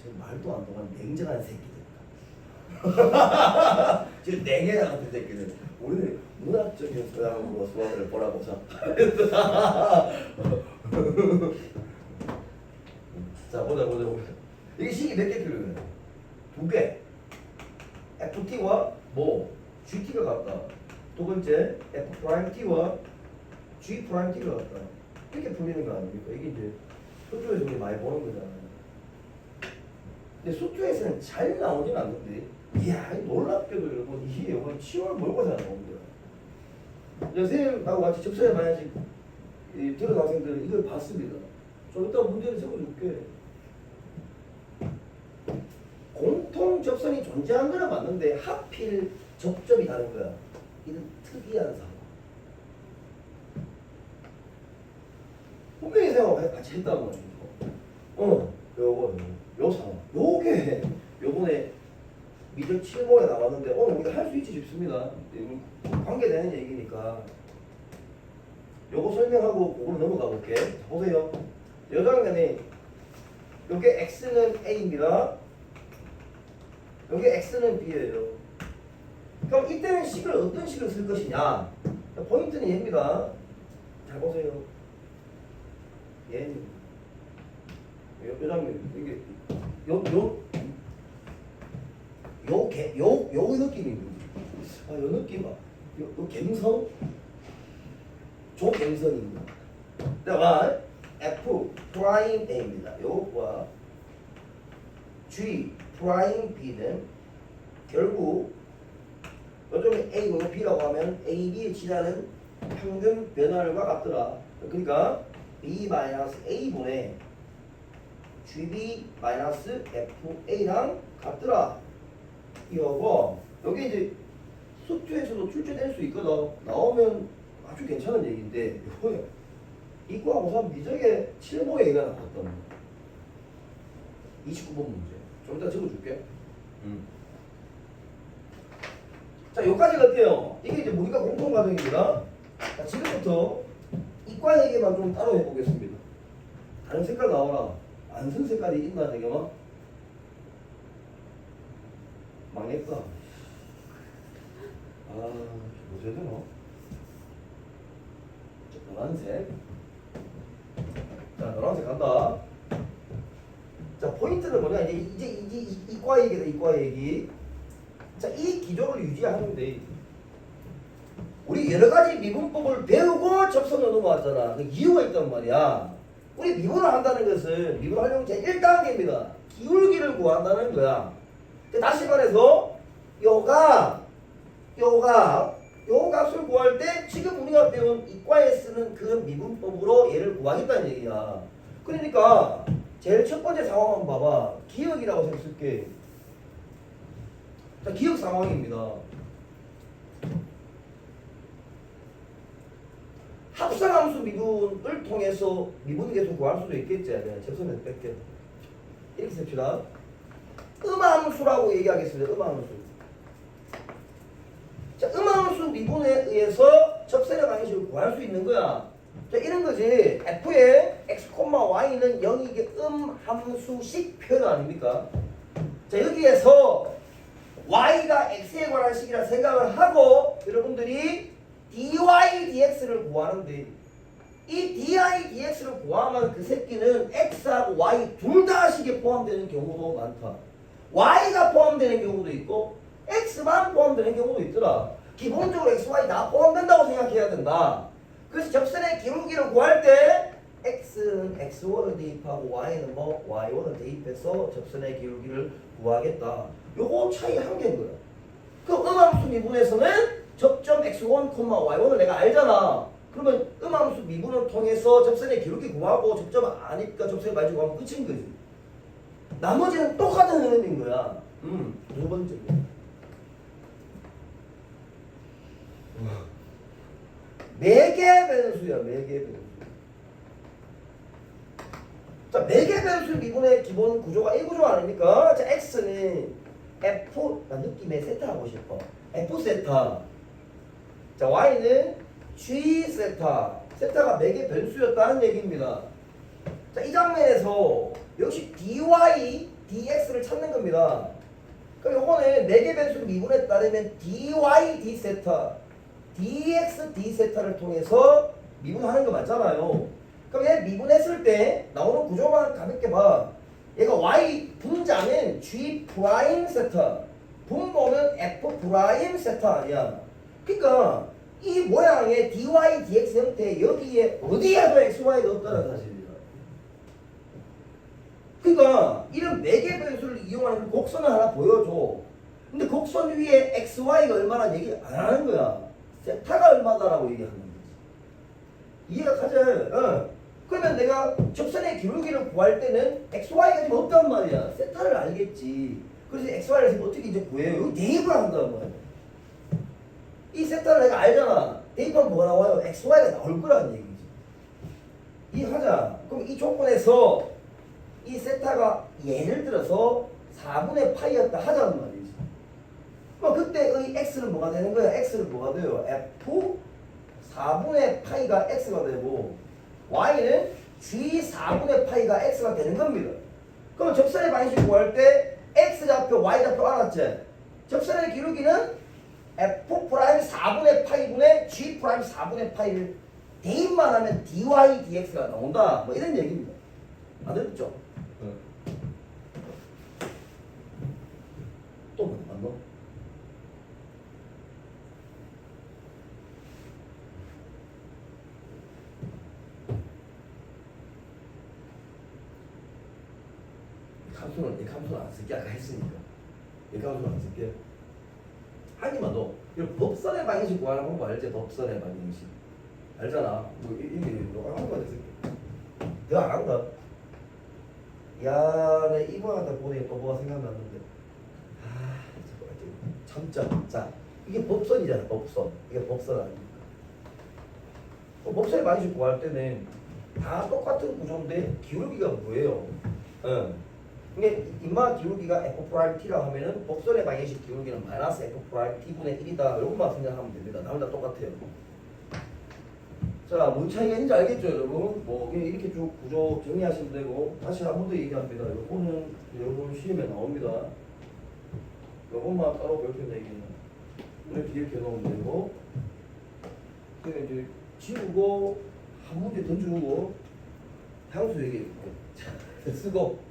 저 말도 안 통하는 냉정한 새끼들. 저 냉랭한 같은 새끼들. 우리는 문학적인 서양으로 수학을 보라고 자. 자 보자. 이게 식이 몇 개 필요해? 두 개. FT와 뭐 GT가 같다. 두 번째 F'T와 G'T가 같다. 이렇게 풀리는 거 아닙니까? 이게 이제 수투에서 우리 많이 보는 거잖아요. 근데 수투에서는 잘 나오진 않는데, 이야 놀랍게도 여러분 이게 이번 10월 모의고사 나옵니다. 선생님하고 같이 접선해 봐야지. 들은 학생들은 이걸 봤습니다. 좀 이따 문제를 적어줄게. 공통 접선이 존재한 거는 맞는데 하필 접점이 다른 거야. 이런 특이한 상황. 분명히 생각하고 같이 했다는 거죠. 요 상황. 요게 요번에 미적 7모에 나왔는데 오늘 우리가 할 수 있지 싶습니다. 관계되는 얘기니까. 요거 설명하고 그걸로 넘어가 볼게. 자, 보세요. 요 장면에 요게 x는 a입니다. 요게 x는 b예요. 그럼 이때는 식을 어떤 식을 쓸 것이냐? 자, 포인트는 얘입니다. 잘 보세요. 얘는 요 장면 이게 요 느낌입니다. 요 느낌 봐. 요 갬성, 조 갬성입니다. 다가 f 프라임 a입니다. 요거와 g 프라임 b는 결국 요쪽에 a분의 b라고 하면 a, b의 지나는 평균 변화율과 같더라. 그러니까 b-a분의 gb-fa랑 같더라. 이거고 여기 이제 수투에서도 출제될 수 있거든. 나오면 아주 괜찮은 얘기인데 이거에 이과하고 3 미적의 7모의 얘기가 나왔단 말이야. 29번 문제. 좀 이따 적어줄게. 자, 여기까지가 어때요? 이게 이제 우리가 공통 과정입니다. 자, 지금부터 이과 얘기만 좀 따로 해보겠습니다. 다른 색깔 나오나? 안 쓴 색깔이 있나, 되게만? 망했다. 뭐 제대로? 노란색. 자, 노란색 간다. 자, 포인트는 뭐냐? 이제 이과 얘기다, 이과 얘기. 자, 이 기조를 유지하는데 우리 여러 가지 미분법을 배우고 접선으로 넘어왔잖아. 그 이유가 있단 말이야. 우리 미분을 한다는 것은 미분 활용 제 1단계입니다. 기울기를 구한다는 거야. 다시 말해서 요 값을 구할 때 지금 우리가 배운 이과에 쓰는 그 미분법으로 얘를 구하겠다는 얘기야. 그러니까 제일 첫 번째 상황 한번 봐봐. 기억이라고 쓸게. 자, 기억 상황입니다. 합성함수 미분을 통해서 미분계수 구할 수도 있겠지. 내가 접선에서 뺄게. 이렇게 씁시다. 음함수라고 얘기하겠습니다. 음함수. 자, 음함수 미분에 의해서 접선의 방식을 구할 수 있는 거야. 자, 이런 거지. f의 x, y는 0이게 음함수식 표현 아닙니까? 자, 여기에서 y가 x에 관한 식이라 생각을 하고 여러분들이 dy, dx를 구하는데 이 dy, dx를 구하면 그 새끼는 x하고 y 둘 다 식에 포함되는 경우도 많다. y가 포함되는 경우도 있고 x만 포함되는 경우도 있더라. 기본적으로 x, y 다 포함된다고 생각해야 된다. 그래서 접선의 기울기를 구할 때 x는 x원을 대입하고 y는 뭐 y원을 대입해서 접선의 기울기를 구하겠다. 요거 차이 한 개인 거야. 그 음함수 미분에서는 접점 x1, y1을 내가 알잖아. 그러면 음함수 미분을 통해서 접선의 기울기 구하고 접점 아니까 접선의 말지 구하면 끝인 거지. 나머지는 똑같은 흐름인 거야. 두 번째. 매개 변수야, 매개 변수. 자, 매개 변수 미분의 기본 구조가 이 구조 아닙니까? 자, x는 f, 나 느낌에 세타 하고 싶어. f 세타. 자, y는 g 세타. 세타가 매개 변수였다는 얘기입니다. 자, 이 장면에서 역시 dy, dx를 찾는 겁니다. 그럼 요거는 매개 변수 미분에 따르면 dy, d 세타, dx, d 세타를 통해서 미분하는 거 맞잖아요. 그럼 얘 미분했을 때 나오는 구조만 가볍게 봐. 얘가 y 분자는 g 프라임 세타, 분모는 f 프라임 세타 아니야. 그러니까 이 모양의 dy, dx 형태 여기에 어디에도 x, y가 없다는 사실이야. 그러니까 이런 매개 변수를 이용하는 곡선을 하나 보여줘. 근데 곡선 위에 x, y가 얼마나 얘기 안 하는 거야. 세타가 얼마다라고 얘기하는 거지. 이해가 가자. 그러면 내가 접선의 기울기를 구할 때는 x, y가 지금 없단 말이야. 세타를 알겠지. 그래서 x, y를 지금 어떻게 이제 구해요? 여기 대입을 한단 말이야. 이 세타를 내가 알잖아. 대입하면 뭐가 나와요? x, y가 나올 거라는 얘기지. 이해하자. 그럼 이 조건에서 이 세타가 예를 들어서 4분의 파이였다 하자는 말이지. 그럼 그때의 x는 뭐가 되는 거야? x는 뭐가 돼요? f 4분의 파이가 x가 되고 y는 g 4분의 파이가 x가 되는 겁니다. 그럼 접선의 방식 구할 때 x좌표, y좌표 알았지? 접선의 기울기는 f 프라임 4분의 파이분의 g 프라임 4분의 파이를 대입만 하면 dy, dx가 나온다. 뭐 이런 얘기입니다. 안 됐죠? 또 뭐? 안 뭐? 감수는 안 쓸게. 아까 했으니까 이 감수는 안 쓸게. 하기만 너 이런 법선의 방식 구하는 방법 알지? 법선의 방식 알잖아. 뭐 이게 너가 하는 거야 쓸게. 내가 안 한다. 야, 내 이거 갖다 보니 또 뭐가 생각났는데. 아, 잠깐. 자, 이게 법선이잖아. 법선. 이게 법선 아닙니까? 법선의 방식 구할 때는 다 똑같은 구조인데 기울기가 뭐예요? 근데 인마 기울기가 f 프라임 t라 하면은 법선의 방정식 기울기는 마이너스 f 프라임 t분의 1이다. 이것만 생각하면 됩니다. 나머지 다 똑같아요. 자, 뭔 차이가 있는지 알겠죠, 여러분? 뭐 이렇게 쭉 구조 정리하시면 되고 다시 한 번 더 얘기합니다. 요거는 여러분 시험에 나옵니다. 요것만 따로 배우면 되겠네. 이렇게 놓으면 되고, 그냥 이제 지우고 한 문제 더 주고 향수 얘기 쓰고.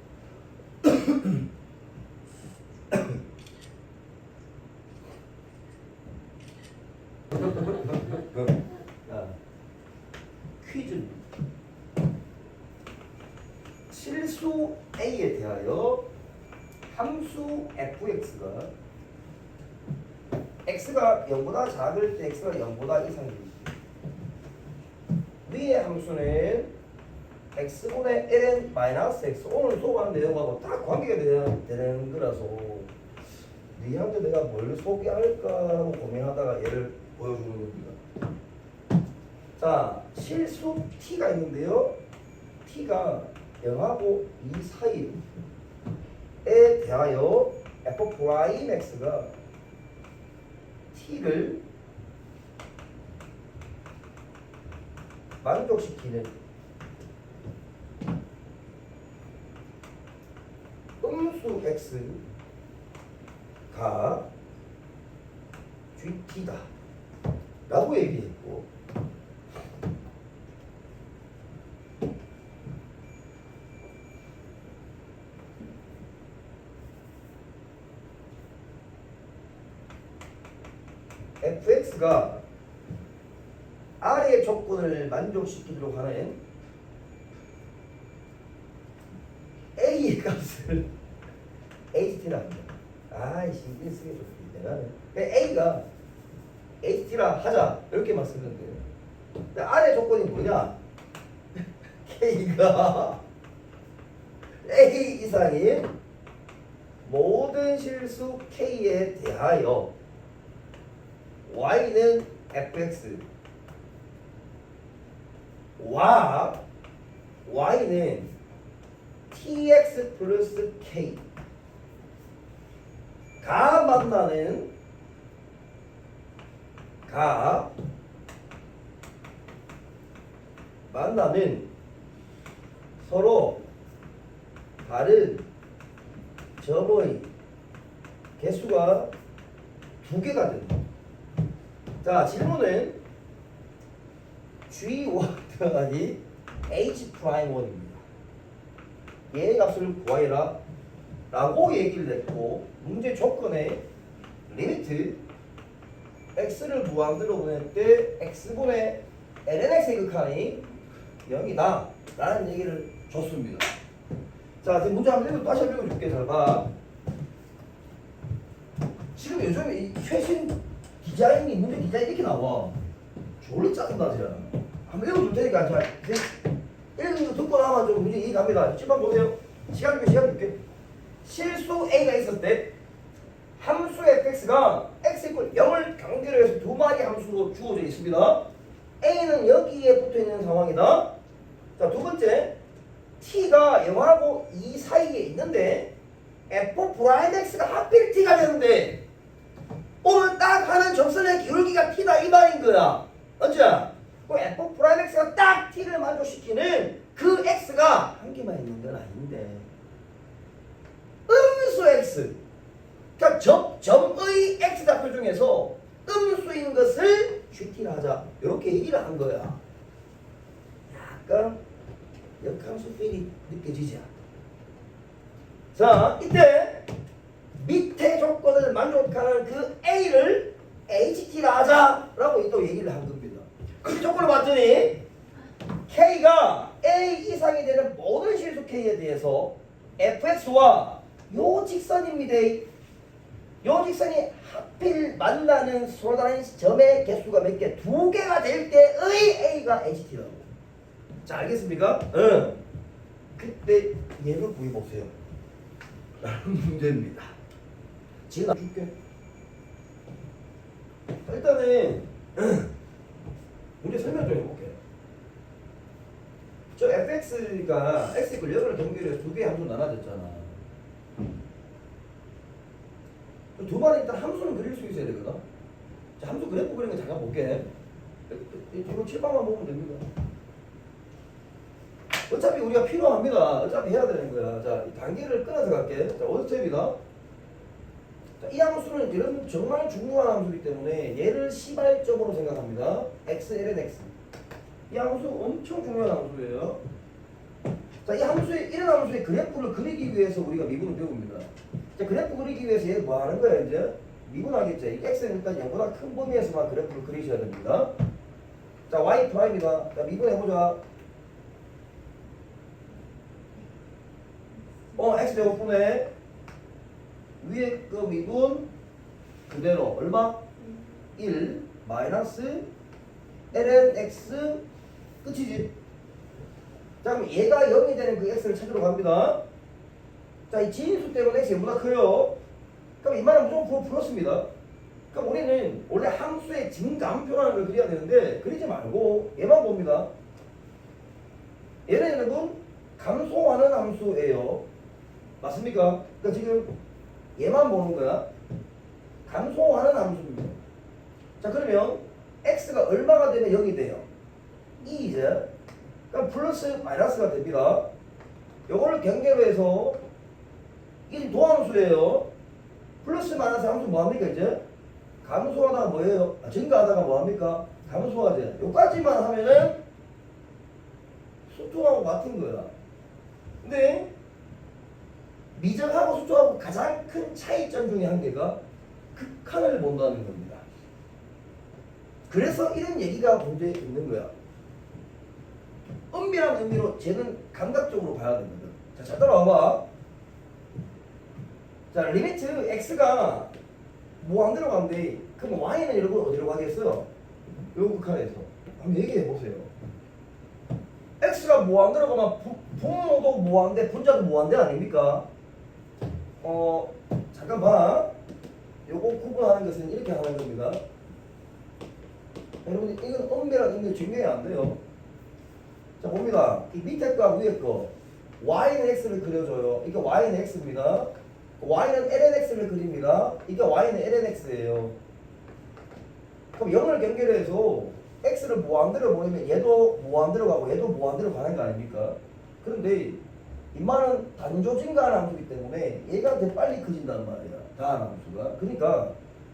퀴즈. 실수 A에 대하여 함수 fx가 x가 0보다 작을 때 x가 0보다 이상일 때 위의 함수는 x분의 ln 마이너스 x 오늘 수업하는 내용하고 딱 관계가 되는 거라서 니한테 내가 뭘 소개할까 하고 고민하다가 얘를 보여주는 겁니다. 자, 실수 t가 있는데요. t가 0하고 2 사이에 대하여 f 프라임 x가 t를 만족시키는 음수 x가 gt다 라고 얘기했고, fx가 아래의 조건을 만족시키도록 하는 a의 값을 HT라 합니다. 아이씨, 이게 쓰기 좋습니다. a가 HT라 하자 이렇게만 쓰면 돼요. 근데 아래 조건이 뭐냐? K가 A 이상인 모든 실수 K에 대하여 Y는 fx 와 Y는 tx 플러스 K 가 만나는 서로 다른 점의 개수가 2개가 된다. 자, 질문은 G1 더하기 H'1입니다. 얘의 값을 구하여라 라고 얘기를 했고, 문제 조건에 리미트 x를 무한대로 보낼 때 x분의 lnx의 극한이 0이다 라는 얘기를 줬습니다. 자, 지금 문제 한번 다시 한번 읽어줄게. 잘 봐. 지금 요즘에 이 최신 디자인이 문제 디자인 이렇게 나와. 졸리 짜증나 진짜. 한번 읽어줄 테니까 잘 읽는 거 듣고 나면 좀 문제 이해갑니다. 집만 보세요. 시간 줄게. 실수 a가 있을 때 함수 fx가 x = 0을 강제로 해서 두 마리 함수로 주어져 있습니다. a는 여기에 붙어 있는 상황이다. 자, 두 번째, t가 0하고 2 사이에 있는데 f'(x가) 하필 t가 되는데 오늘 딱 하는 점선의 기울기가 t다 이 말인 거야. 맞지? 그럼 f'(x가) 딱 t를 만족시키는 그 x가 한 개만 있는 건 아닌데 음수 x, 그러니까 점의 x좌표 중에서 음수인 것을 gt라 하자 이렇게 얘기를 한 거야. 약간 역함수 필이 느껴지지? 자, 이때 밑에 조건을 만족하는 그 a를 ht라 하자라고 또 얘기를 한 겁니다. 이 조건을 봤더니 k가 a 이상이 되는 모든 실수 k에 대해서 fx와 요 직선입니다. 요 직선이 하필 만나는 서로 다른 점의 개수가 몇 개? 2개가 될 때의 a가 ht라고. 자, 알겠습니까? 응. 그때 얘를 구해보세요. 라는 문제입니다. 지금 줄게. 자, 일단은 문제 설명 좀 해볼게요. 저 fx가 x = 0을 경계로 2개의 함수로 나눠졌잖아. 두 마리 일단 함수는 그릴 수 있어야 되거든. 자, 함수 그래프 그리는 거 잠깐 볼게. 이거 칠판만 보면 됩니다. 어차피 우리가 필요합니다. 어차피 해야 되는 거야. 자, 이 단계를 끊어서 갈게. 자, 원스텝이다. 자, 이 함수는 이런 정말 중요한 함수이기 때문에 얘를 시발점으로 생각합니다. x, ln x. 이 함수 엄청 중요한 함수예요. 자, 이 함수의 이런 함수의 그래프를 그리기 위해서 우리가 미분을 배웁니다. 자, 그래프 그리기 위해서 얘 뭐 하는 거야, 이제? 미분하겠죠. 이 x는 일단 0보다 큰 범위에서만 그래프를 그리셔야 됩니다. 자, y 프라임이다. 자, 미분해보자. x 제곱분의 위에 그 미분 그대로 얼마? 1 마이너스 ln x 끝이지. 자, 그럼 얘가 0이 되는 그 x를 찾으러 갑니다. 자, 이 진수 때문에 x 보다 커요. 그럼 이 말은 무조건 플러스입니다. 그럼 우리는 원래 함수의 증감표라는 걸 그려야 되는데 그리지 말고 얘만 봅니다. 얘는 여러분 감소하는 함수예요. 맞습니까? 그러니까 지금 얘만 보는 거야. 감소하는 함수입니다. 자, 그러면 x가 얼마가 되면 0이 돼요? 2이제. 그럼 플러스 마이너스가 됩니다. 요거를 경계로 해서 이게 도함수예요. 플러스 마이너스 함수 뭐합니까 이제? 감소하다가 뭐예요? 증가하다가 뭐합니까? 감소하죠. 요까지만 하면은 수통하고 같은 거야. 근데 미적하고 수통하고 가장 큰 차이점 중에 한 개가 극한을 본다는 겁니다. 그래서 이런 얘기가 문제에 있는 거야. 엄밀한 의미로 쟤는 감각적으로 봐야 됩니다. 자, 잘 따라와봐. 자, 리미트 x가 뭐 안 들어가는데 그럼 y는 여러분 어디로 가겠어요? 요 극한에서 한번 얘기해 보세요. x가 뭐 안 들어가면 분모도 뭐 안 돼, 분자도 뭐 안 돼 아닙니까? 잠깐 봐. 요거 구분하는 것은 이렇게 하는 겁니다. 여러분 이건 엄밀한 의미로 증명이 안 돼요. 자 봅니다. 이 밑에 거와 위에 거 y는 x를 그려줘요. 이게 y는 x입니다. y는 ln x를 그립니다. 이게 y는 ln x예요. 그럼 0을 연결해서 x를 뭐 안 들어보내면 얘도 뭐 안 들어가고 얘도 뭐 안 들어가는 거 아닙니까? 그런데 인마는 단조 증가하는 함수이기 때문에 얘가 더 빨리 커진단 말이야. 다한 함수가. 그러니까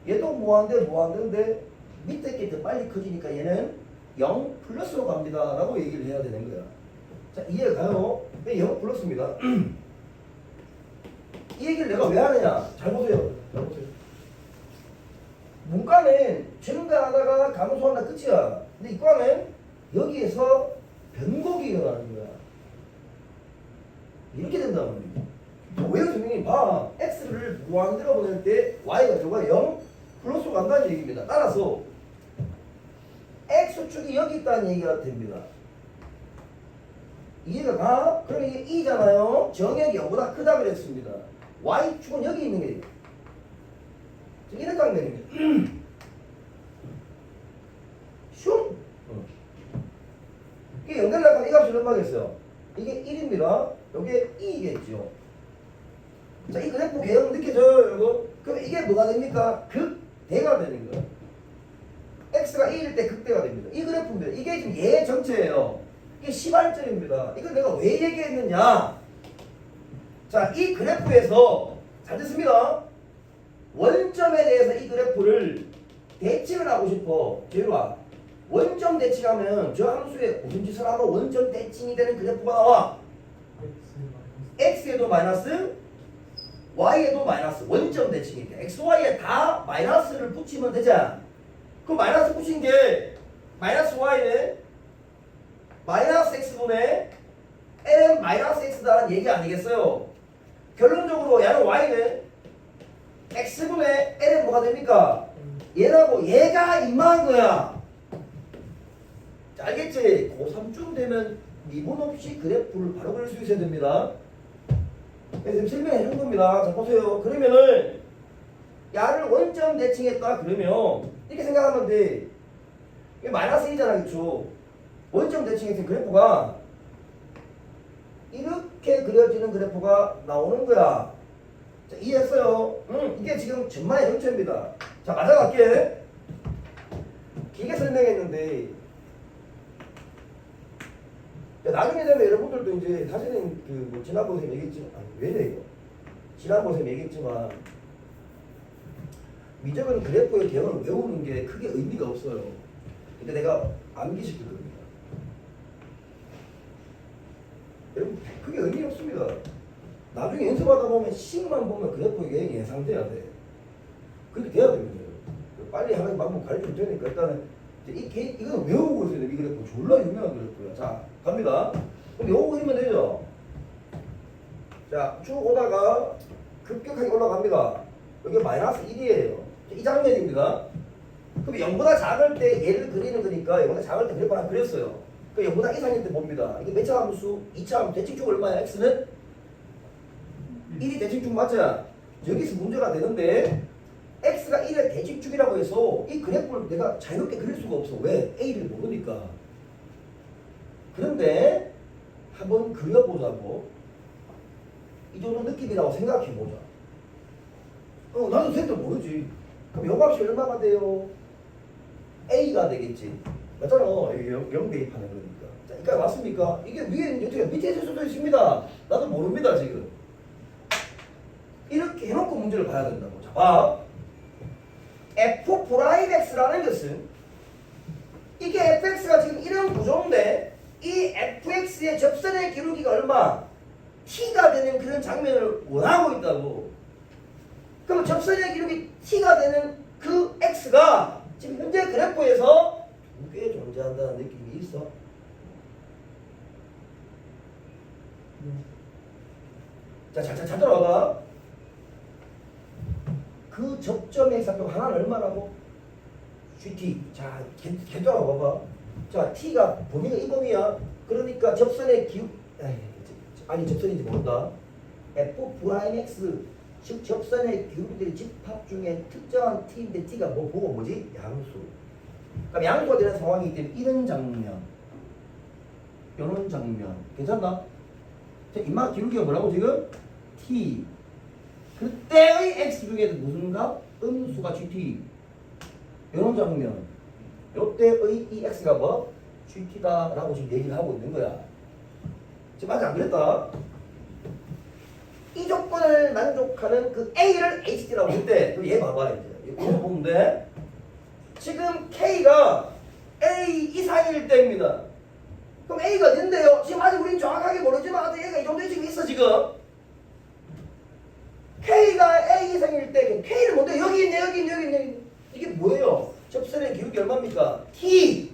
얘도 뭐 안 돼, 뭐 안 되는데 밑에 게 더 빨리 커지니까 얘는 0 플러스로 갑니다. 라고 얘기를 해야 되는 거야. 자, 이해가 가요? 네, 0 플러스입니다. 이 얘기를 내가 왜 하느냐? 잘 보세요. 잘 보세요. 문과는 증가하다가 감소한다 끝이야. 근데 이과는 여기에서 변곡이 일어나는 거야. 이렇게 된단 말이야. 왜 선생님 봐. x를 무한대로 보낼 때 y가 저가 0 플러스로 간다는 얘기입니다. 따라서 x축이 여기 있다는 얘기가 됩니다. 이해가 가? 그럼 이게 2잖아요. 정역이 0보다 크다 그랬습니다. y축은 여기 있는 게 이런 강면입니다. 슝! 이게 연결하면 이 값이 얼마겠어요? 이게 1입니다. 이게 2겠죠. 자, 이 그래프 개형 느껴져요, 여러분? 그럼 이게 뭐가 됩니까? 극대가 되는 거예요. x가 1일 때 극대가 됩니다. 이 그래프입니다. 이게 지금 얘 전체예요. 이게 시발점입니다. 이걸 내가 왜 얘기했느냐? 자, 이 그래프에서 잘 듣습니다. 원점에 대해서 이 그래프를 대칭을 하고 싶어. 제로아. 원점 대칭하면 저 함수에 무슨 짓을 하면 원점 대칭이 되는 그래프가 나와. x에도 마이너스, y에도 마이너스. 원점 대칭이 돼. x, y에 다 마이너스를 붙이면 되잖아. 그 마이너스 붙인 게 마이너스 y네. 마이너스 x분의 ln 마이너스 x다라는 얘기 아니겠어요? 결론적으로 얘는 y네. x분의 l은 뭐가 됩니까? 얘라고 얘가 임마한 거야. 자, 알겠지? 고3쯤 되면 미분 없이 그래프를 바로 그릴 수 있어야 됩니다. 지금 설명해 준 겁니다. 자, 보세요. 그러면은 야를 원점 대칭했다 그러면 이렇게 생각하면 돼. 이게 마이너스 1이잖아, 그쵸? 원점 대칭했을 그래프가 이렇게 그려지는 그래프가 나오는 거야. 자, 이해했어요? 이게 지금 전만의 정체입니다. 자, 맞아갈게. 길게 설명했는데 나중에 되면 여러분들도 이제 사실은 뭐 지난번에 얘기했지만 왜 이래 이거 지난번에 얘기했지만 미적은 그래프의 개형을 외우는 게 크게 의미가 없어요. 근데 내가 암기시킬 겁니다. 여러분 크게 의미 없습니다. 나중에 연습하다 보면 식만 보면 그래프의 개형이 예상돼야 돼. 그렇게 돼야 됩니다. 빨리 하는 방법 가르쳐 줄 테니까 일단은 이거는 외우고 있어야 돼. 이 그래프 졸라 유명한 그래프야. 자, 갑니다. 그럼 요거 그리면 되죠? 자, 쭉 오다가 급격하게 올라갑니다. 여기 마이너스 1이에요. 이 장면입니다. 그럼 0보다 작을 때 얘를 그리는 거니까 0보다 작을 때 그래프 하나 그렸어요. 그 0보다 이상일 때 봅니다. 이게 몇 차 함수? 2차 함수. 대칭축 얼마야? x는? 1이 대칭축 맞죠? 여기서 문제가 되는데 x가 1의 대칭축이라고 해서 이 그래프를 내가 자유롭게 그릴 수가 없어. 왜? a를 모르니까. 그런데 한번 그려보자고. 이 정도 느낌이라고 생각해보자. 나도 쟤도 모르지. 그럼 요 값이 얼마가 돼요? a가 되겠지. 맞잖아. 0 대입하는 거니까. 자, 그러니까 맞습니까? 이게 위에 어떻게 밑에 있을 수도 있습니다. 나도 모릅니다 지금. 이렇게 해놓고 문제를 봐야 된다고. 자, 봐. f'(x라는 것은 이게 fx가 지금 이런 구조인데 이 fx의 접선의 기울기가 얼마? t가 되는 그런 장면을 원하고 있다고. 그럼 접선의 기울기 t가 되는 그 x가 지금 현재 그래프에서 두 개 존재한다는 느낌이 있어. 자, 잘 들어봐. 그 접점의 X좌표 하나는 얼마라고? GT. 자, 개조하고 봐봐. 자, T가 범위가 이 범위야. 그러니까 접선의 기울, 아니 접선인지 모른다. F'(x) 즉 접선의 기울기들의 집합 중에 특정한 T인데 T가 뭐 보고 뭐지? 양수. 그럼 양수가 되는 상황이기 때문에 이런 장면, 이런 장면 괜찮나? 자, 이마 기울기가 뭐라고 지금? T. 그때의 X 중에도 무슨 값? 음수가 GT. 이런 장면. 이때의 이 X가 뭐? GT다 라고 지금 얘기를 하고 있는 거야. 지금 아직 안 그랬다. 이 조건을 만족하는 그 A를 HT라고 했대. 그럼 얘 봐봐 이제. 이거 보면 돼. 지금 K가 A 이상일 때입니다. 그럼 A가 어딘데요? 지금 아직 우린 정확하게 모르지만 A가 이 정도에 지금 있어 지금. K가 A 이상일 때 K는 뭔데? 여기 있네 여기 있네 여기 있네. 이게 뭐예요? 접선의 기울기 얼마입니까? T.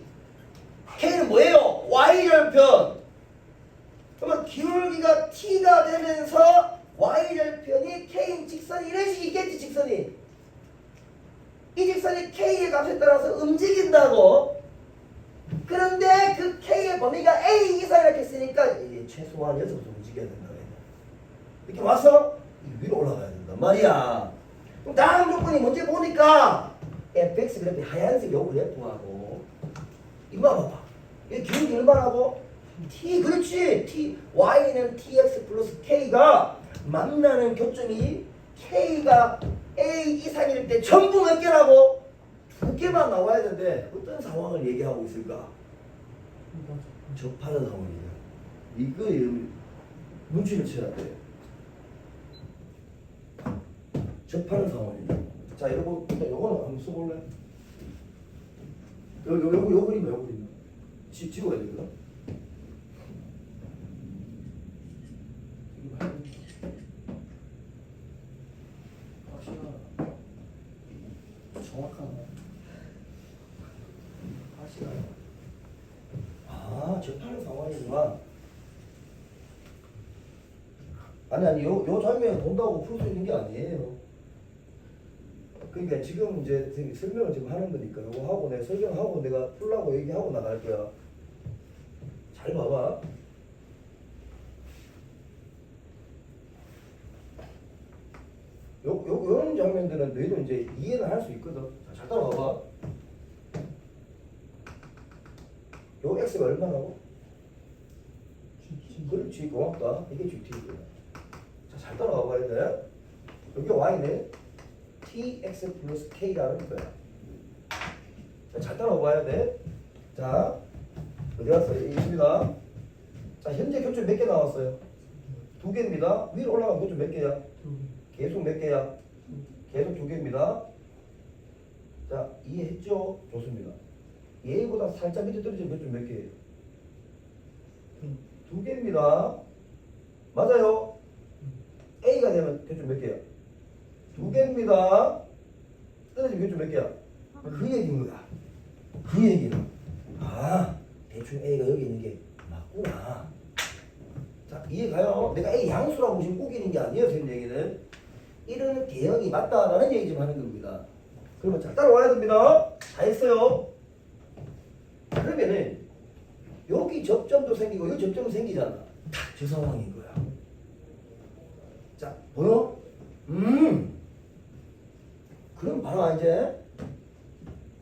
K는 뭐예요? Y절편. 그러면 기울기가 T가 되면서 Y절편이 K인 직선이 이런 식이 있겠지 직선이. 이 직선이 K의 값에 따라서 움직인다고. 그런데 그 K의 범위가 A 이상이라고 했으니까 이게 최소한 여기서부터 움직여야 된다. 이렇게 와서 위로 올라가야 된단 말이야. 그럼 다음 조건이 뭔지 보니까 fx 그래프 하얀색 요 그래프하고 이거 봐봐. 이 기울기 얼마라고? t. 그렇지. t y는 tx 플러스 k가 만나는 교점이 k가 a 이상일 때 전부 몇 개라고? 2개만 나와야 되는데 어떤 상황을 얘기하고 있을까? 접하는 상황이야. 이거 눈치를 채야 돼. 접하는 상황이야. 자, 이거 일단 요거는 한번 써볼래? 요 그림이야, 요 그림. 지워야 되거든. 정확하네. 접하는 상황이구나. 아니, 요 장면 본다고 풀 수 있는 게 아니에요. 그러니까 지금 이제 설명을 지금 하는 거니까 요거 하고 내가 설명하고 내가 풀라고 얘기하고 나갈 거야. 잘 봐봐. 요런 장면들은 너희도 이제 이해는 할 수 있거든. 자, 잘 따라봐봐. 요 x가 얼마라고? 그렇지, 고맙다. 이게 GT고요. 자, 잘 따라가 봐야 돼. 여기 y는 tx 플러스 k라는 거야. 자, 잘 따라가 봐야 돼. 자, 어디 갔어? 여기 있습니다. 자, 현재 교점 몇 개 나왔어요? 2개입니다. 위로 올라간 교점 몇 개야? 계속 몇 개야? 계속 2개입니다. 자, 이해했죠? 좋습니다. 얘보다 살짝 밑에 떨어진 교점 몇 개예요? 2개입니다. 맞아요? A가 되면 교점 몇 개야? 2개입니다. 떨어진 교점 몇 개야? 그 얘기인 거야. 그 얘기는. 대충 A가 여기 있는 게 맞구나. 자, 이해가요? 내가 A 양수라고 지금 꾸기는 게 아니에요, 선생님 얘기는. 이런 개혁이 맞다라는 얘기 좀 하는 겁니다. 그러면 잘 따라와야 됩니다. 다 했어요. 그러면은 여기 접점도 생기고 여기 접점도 생기잖아. 딱 저 상황인 거야. 자, 보여? 그럼 바로 이제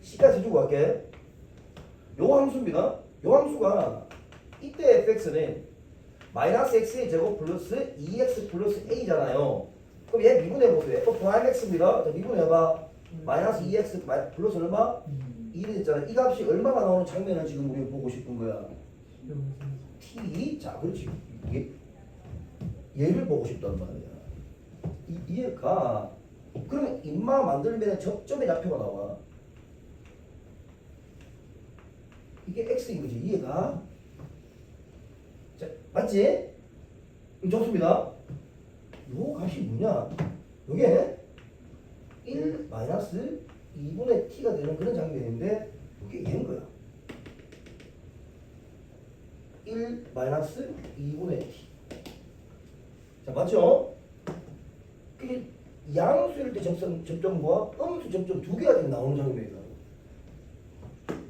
C까지 주고 갈게. 요 함수입니다. 요 함수가 이때 fx는 마이너스 x의 제곱 플러스 2x 플러스 a잖아요. 그럼 얘 미분해보세요. f'(x입니다. 자, 미분해봐. 마이너스 2x 플러스 얼마? 2이 됐잖아. 이 값이 얼마가 나오는 장면을 지금 우리 보고 싶은 거야. t. 자, 그렇지. 얘를 보고 싶단 말이야. 이해가. 그러면 인마 만들면 접점의 좌표가 나와. 이게 x인 거지. 이해가. 자, 맞지? 좋습니다. 요 값이 뭐냐? 요게 1 마이너스 2분의 t가 되는 그런 장면인데 이게 얘인 거야. 1 마이너스 2분의 t. 자, 맞죠? 그게 양수일 때 접점과 음수 접점 두 개가 지금 나오는 장면이다.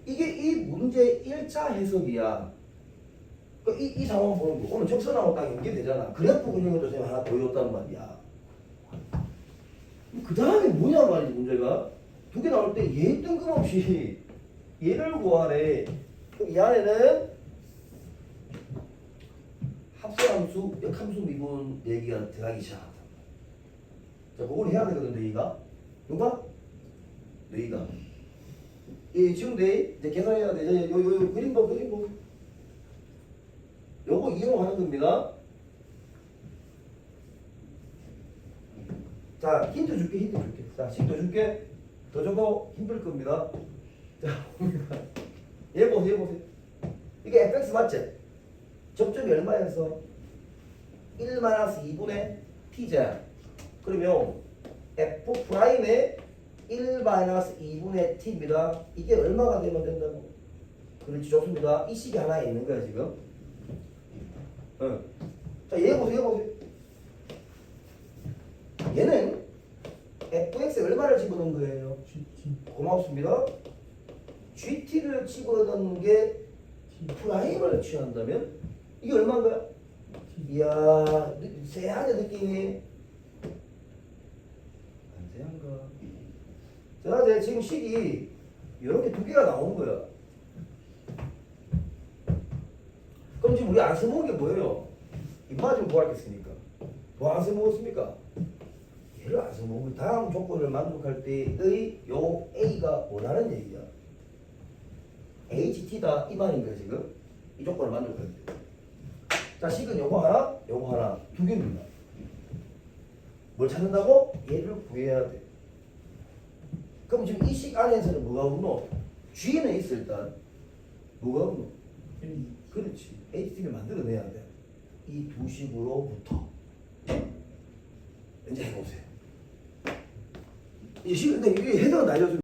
이게 이 문제 1차 해석이야. 이 상황 보는 거. 오늘 적선하고 딱 연계되잖아. 그래프 그리는 것도 하나 보여줬단 말이야. 그 다음에 뭐냐 말이지 문제가. 두 개 나올 때 얘 뜬금없이 얘를 구하래. 이 안에는 합성함수, 역함수 미분 얘기가 들어가기 시작하다. 자, 그걸 해야 되거든, 너희가. 누가? 너희가. 이 지금 이제 계산해야 돼. 이제 요 그림 봐. 요거 이용하는 겁니다. 자, 힌트 줄게. 자, 힌트 줄게. 더 줘도 힘들 겁니다. 자, 얘 보세요. 이게 fx 맞지? 접점이 얼마여서? 1-2분의 t자. 그러면 f'의 1-2분의 t입니다. 이게 얼마가 되면 된다고? 그렇지, 좋습니다. 이 식이 하나 있는 거야, 지금. 응. 자, 얘 보세요. 얘는 fx에 얼마를 집어넣은 거예요? GT 고맙습니다. gt를 집어넣는 게 프라임을 취한다면 이게 얼마인 거야? 이야, 세하게 느낌이 안 세한가? 자, 이제 지금 식이 이렇게 두 개가 나온 거야. 그럼 지금 우리 안 써먹은 게 뭐예요? 입맞으면 뭐 하겠습니까? 뭐 안 써먹었습니까? 얘를 안 써먹으면 다음 조건을 만족할 때의 요 A가 원하는 얘기야. HT다 이 말인 거야 지금. 이 조건을 만족할 때. 자, 식은 요거 하나 두 개입니다. 뭘 찾는다고? 얘를 구해야 돼. 그럼 지금 이 식 안에서는 뭐가 없노? G는 있어 일단. 뭐가 없노? A 그렇지. HT를 만들어내야 돼. 이 두 식으로부터. 이제 해보세요. 이 식, 근데 이게 해석은 알려주면